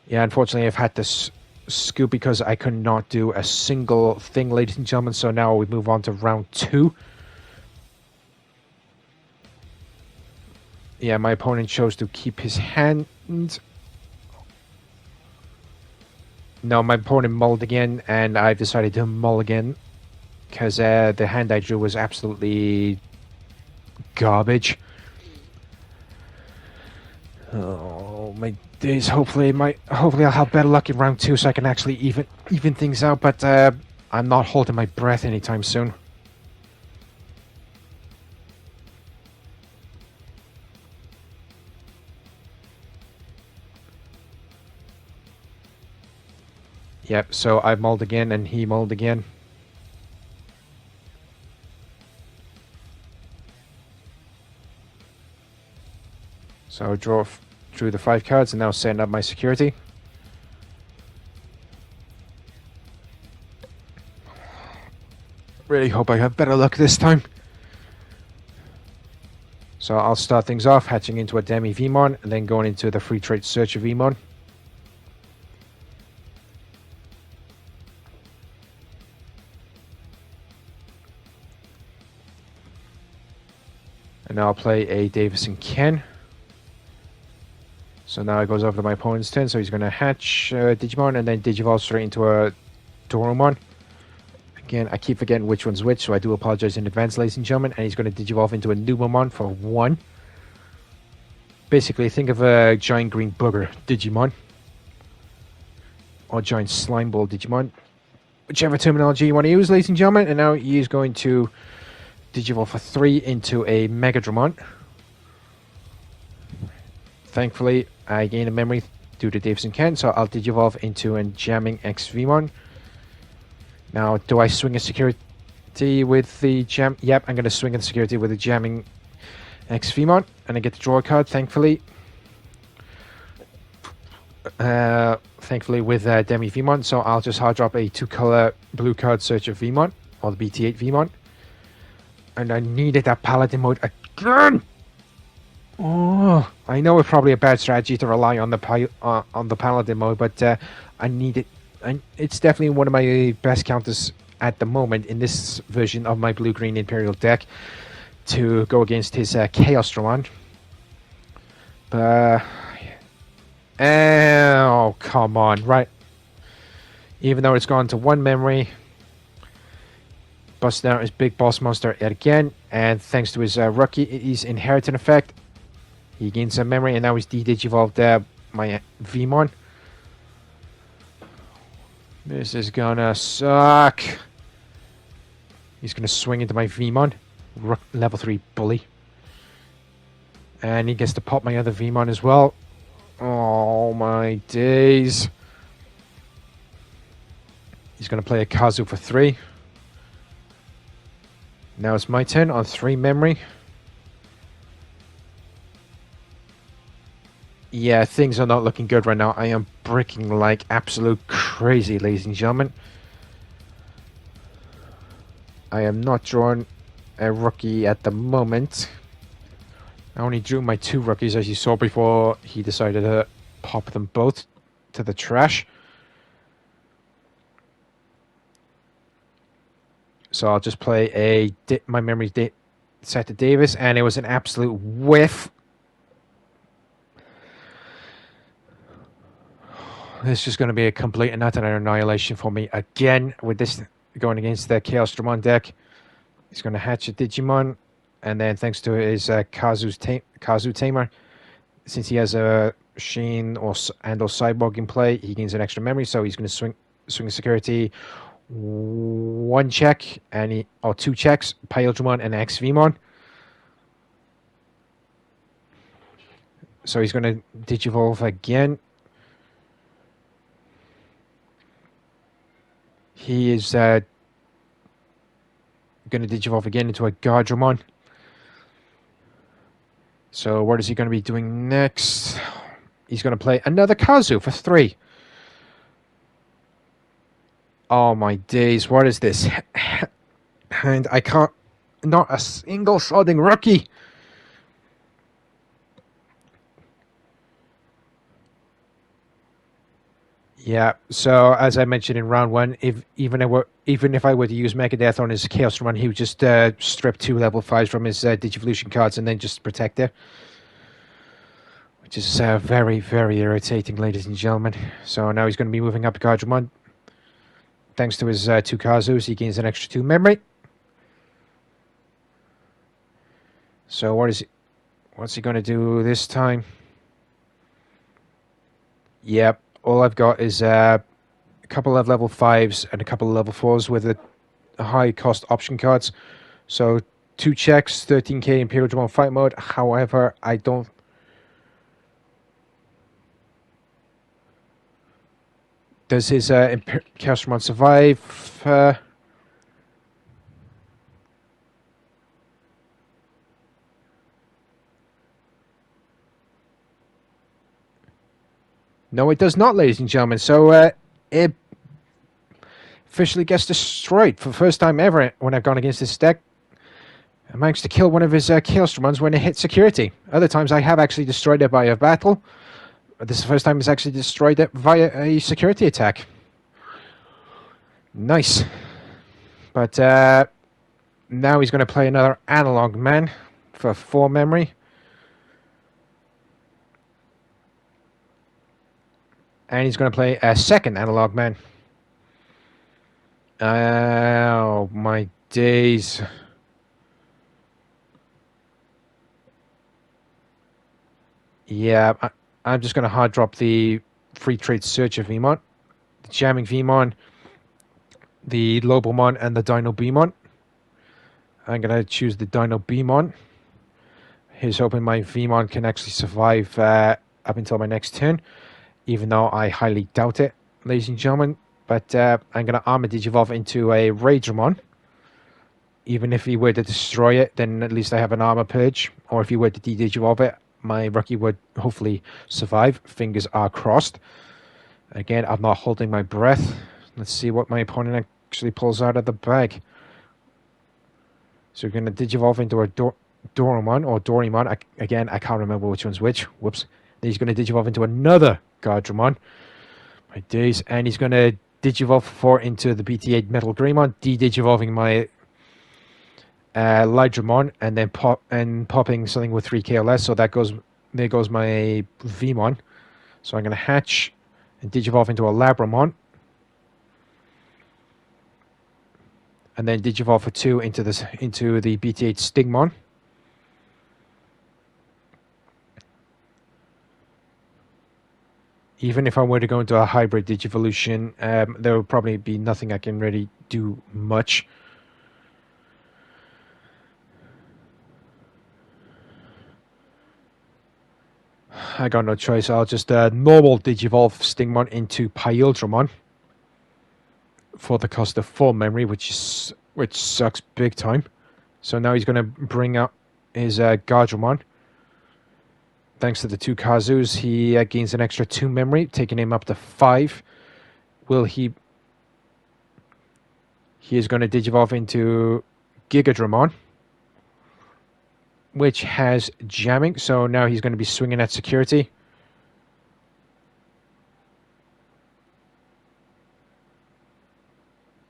Yeah, unfortunately, I've had to scoop because I could not do a single thing, ladies and gentlemen. So now we move on to round 2. Yeah, my opponent chose to keep his hand. No, my opponent mulled again, and I decided to mull again because the hand I drew was absolutely garbage. Oh my days! Hopefully I'll have better luck in round 2, so I can actually even things out. But I'm not holding my breath anytime soon. Yep. So I mulled again, and he mulled again. So I drew the 5 cards, and now setting up my security. Really hope I have better luck this time. So I'll start things off, hatching into a Demi Vmon, and then going into the Free Trade Searcher Vmon. And now I'll play a Davison Ken. So now it goes over to my opponent's turn, so he's going to hatch Digimon and then Digivolve straight into a Doromon. Again, I keep forgetting which one's which, so I do apologize in advance, ladies and gentlemen. And he's going to Digivolve into a Numamon for 1. Basically, think of a giant green booger Digimon. Or giant slime ball Digimon. Whichever terminology you want to use, ladies and gentlemen. And now he is going to Digivolve for 3 into a Megadramon. Thankfully, I gain a memory due to Davison Ken, so I'll Digivolve into a Jamming X Vmon. Now, do I swing a security with the Jam? Yep, I'm going to swing a security with the Jamming X Vmon, and I get to draw a card, thankfully. Thankfully with Demi Vmon, so I'll just hard drop a 2-color blue card Searcher Vmon, or the BT8 Vmon. And I needed that Paladin mode again! Oh, I know it's probably a bad strategy to rely on the Paladin mode, but I need it. It's definitely one of my best counters at the moment in this version of my blue-green Imperial deck to go against his Chaosdramon. Oh, come on, right. Even though it's gone to 1 memory, busting out his big boss monster yet again, and thanks to his his inheritance effect, he gains some memory, and now he's de-digivolved my Vmon. This is gonna suck. He's gonna swing into my Vmon. Level 3 bully. And he gets to pop my other Vmon as well. Oh my days. He's gonna play a Kazu for 3. Now it's my turn on 3 memory. Yeah, things are not looking good right now. I am bricking like absolute crazy, ladies and gentlemen. I am not drawing a rookie at the moment. I only drew my 2 rookies, as you saw before he decided to pop them both to the trash. So I'll just play my memory set to Davis, and it was an absolute whiff. This is going to be a complete and utter annihilation for me again with this going against the Imperialdramon deck. He's going to hatch a Digimon, and then thanks to his Kazu Tamer, since he has a Sheen or Cyborg in play, he gains an extra memory, so he's going to swing security 1 check or 2 checks, Imperialdramon and XVmon. So he's going to Digivolve again. He is going to Digivolve again into a Guardramon. So what is he going to be doing next? He's going to play another Kazu for 3. Oh my days, what is this? And I can't... Not a single sodding rookie! Yeah, so as I mentioned in round 1, even if I were to use Megadeth on his Chaosdramon, he would just strip 2 level 5s from his Digivolution cards and then just protect it. Which is very, very irritating, ladies and gentlemen. So now he's going to be moving up Guardramon. Thanks to his 2 Kazus, he gains an extra 2 memory. So what's he going to do this time? Yep, all I've got is a couple of level 5s and a couple of level 4s with a high cost option cards. So 2 checks, 13k Imperialdramon fight mode. However, I don't... Does his Chaosdramon survive? No, it does not, ladies and gentlemen. So it officially gets destroyed for the first time ever when I've gone against this deck. I managed to kill one of his Chaosdramons when it hit security. Other times I have actually destroyed it by a battle. This is the first time it's actually destroyed it via a security attack. Nice. But now he's going to play another Analog Man for 4 memory. And he's going to play a second Analog Man. Oh, my days. Yeah, I'm just going to hard drop the Free Trade Searcher Vmon, the Jamming Vmon, the Lobomon, and the Dino Beamon. I'm going to choose the Dino Beamon. Here's hoping my Vmon can actually survive up until my next turn, even though I highly doubt it, ladies and gentlemen. But I'm going to Armor Digivolve into a Raidramon. Even if he were to destroy it, then at least I have an Armor Purge. Or if he were to de-Digivolve it, my rookie would hopefully survive. Fingers are crossed. Again, I'm not holding my breath. Let's see what my opponent actually pulls out of the bag. So we're going to Digivolve into a Dorimon or Dorimon. Again, I can't remember which one's which. Whoops. Then he's going to Digivolve into another Guardramon. My days. And he's going to Digivolve 4 into the BT8 Metal Greymon, de-Digivolving my Lydramon, and then popping something with 3k or less. So there goes my Vmon. So I'm going to hatch and Digivolve into a Labramon. And then Digivolve for 2 into the BT8 Stigmon. Even if I were to go into a hybrid Digivolution, there would probably be nothing I can really do much. I got no choice. I'll just normal Digivolve Stingmon into Imperialdramon for the cost of 4 memory, which sucks big time. So now he's going to bring out his Gardramon. Thanks to the 2 Kazus, he gains an extra 2 memory, taking him up to 5. Will he... He is going to Digivolve into Gigadramon, which has jamming, so now he's going to be swinging at security.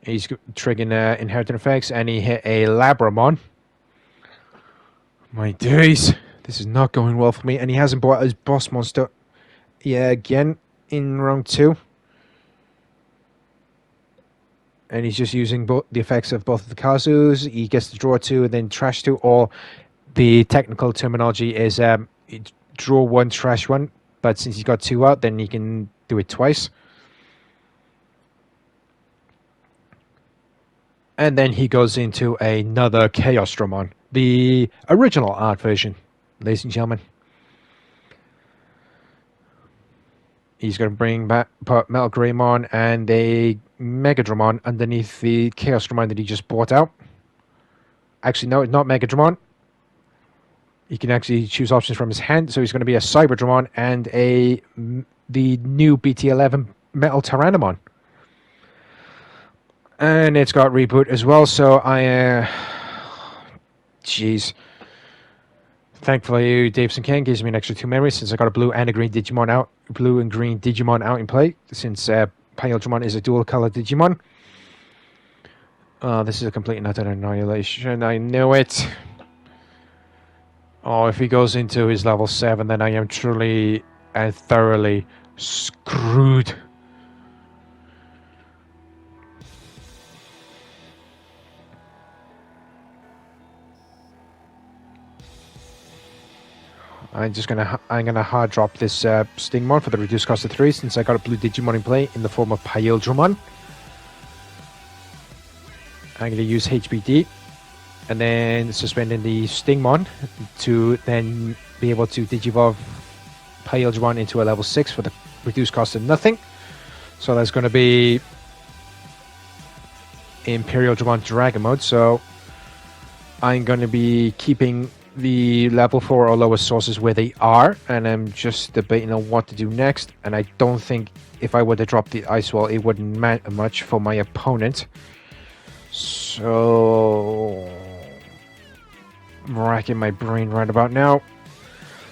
He's triggering inheritance effects, and he hit a Labramon. My days, this is not going well for me, and he hasn't bought his boss monster again in round 2. And he's just using the effects of both of the Kazus. He gets to draw 2 and then trash 2, or the technical terminology is draw 1, trash 1. But since he's got 2 out, then he can do it twice. And then he goes into another Chaosdramon, the original art version, ladies and gentlemen. He's going to bring back put Metal Greymon and a Megadramon underneath the Chaosdramon that he just bought out. Actually, no, it's not Megadramon. He can actually choose options from his hand, so he's going to be a Cyberdramon and the new BT11 Metal Tyrannomon. And it's got reboot as well, so jeez. Thankfully, Davidson Ken gives me an extra 2 memories since I got a blue and a green Digimon out, blue and green Digimon out in play, since Imperialdramon is a dual color Digimon. This is a complete and utter annihilation. I know it. Oh, if he goes into his level 7, then I am truly and thoroughly screwed. I'm gonna hard drop this Stingmon for the reduced cost of 3, since I got a blue Digimon in play in the form of Imperialdramon. I'm gonna use HBD, and then suspending the Stingmon to then be able to Digivolve Imperialdramon into a level 6 for the reduced cost of nothing. So that's gonna be Imperialdramon Dragon Mode. So I'm gonna be keeping the level 4 or lower sources where they are, and I'm just debating on what to do next. And I don't think if I were to drop the Ice Wall, it wouldn't matter much for my opponent. So I'm racking my brain right about now.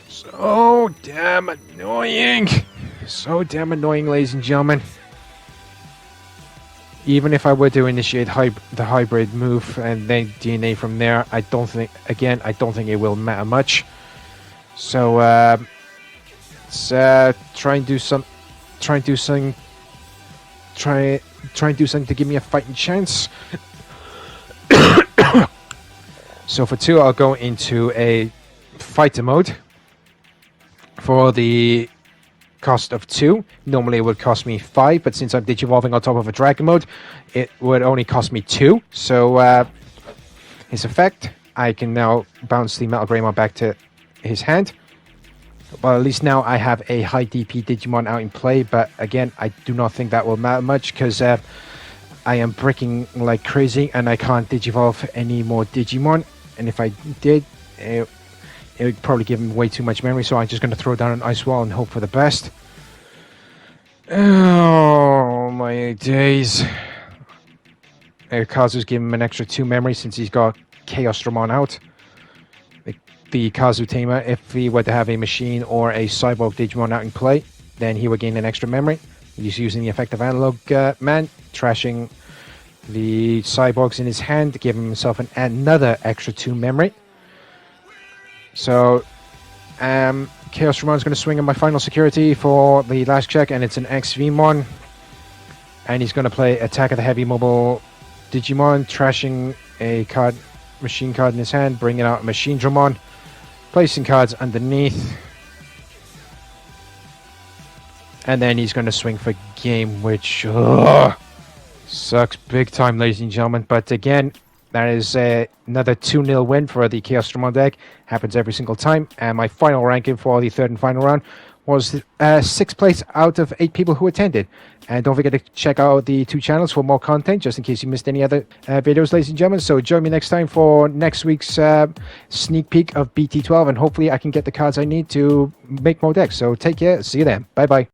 So damn annoying. So damn annoying, ladies and gentlemen. Even if I were to initiate the hybrid move and then DNA from there, I don't think it will matter much. So let's try and do something to give me a fighting chance. So for 2, I'll go into a fighter mode for the cost of 2. Normally it would cost me 5, but since I'm Digivolving on top of a Dragon mode, it would only cost me 2. So his effect, I can now bounce the Metal Greymon back to his hand. Well, at least now I have a high DP Digimon out in play, but again, I do not think that will matter much, because I am bricking like crazy and I can't Digivolve any more Digimon. And if I did, it would probably give him way too much memory, so I'm just going to throw down an Ice Wall and hope for the best. Oh, my days. Kazu's giving him an extra 2 memory since he's got Chaosdramon out. The Kazu Tamer, if he were to have a machine or a Cyborg Digimon out in play, then he would gain an extra memory. He's using the effect of Analog Man, trashing the Cyborgs in his hand, giving himself another extra 2 memory. So, Chaosdramon's going to swing on my final security for the last check, and it's an XVmon. And he's going to play Attack of the Heavy Mobile Digimon, trashing a machine card in his hand, bringing out a Machinedramon, placing cards underneath. And then he's going to swing for game, which sucks big time, ladies and gentlemen. But again, that is another 2-0 win for the Imperialdramon deck. Happens every single time. And my final ranking for the third and final round was 6th place out of 8 people who attended. And don't forget to check out the 2 channels for more content, just in case you missed any other videos, ladies and gentlemen. So join me next time for next week's sneak peek of BT12, and hopefully I can get the cards I need to make more decks. So take care. See you then. Bye-bye.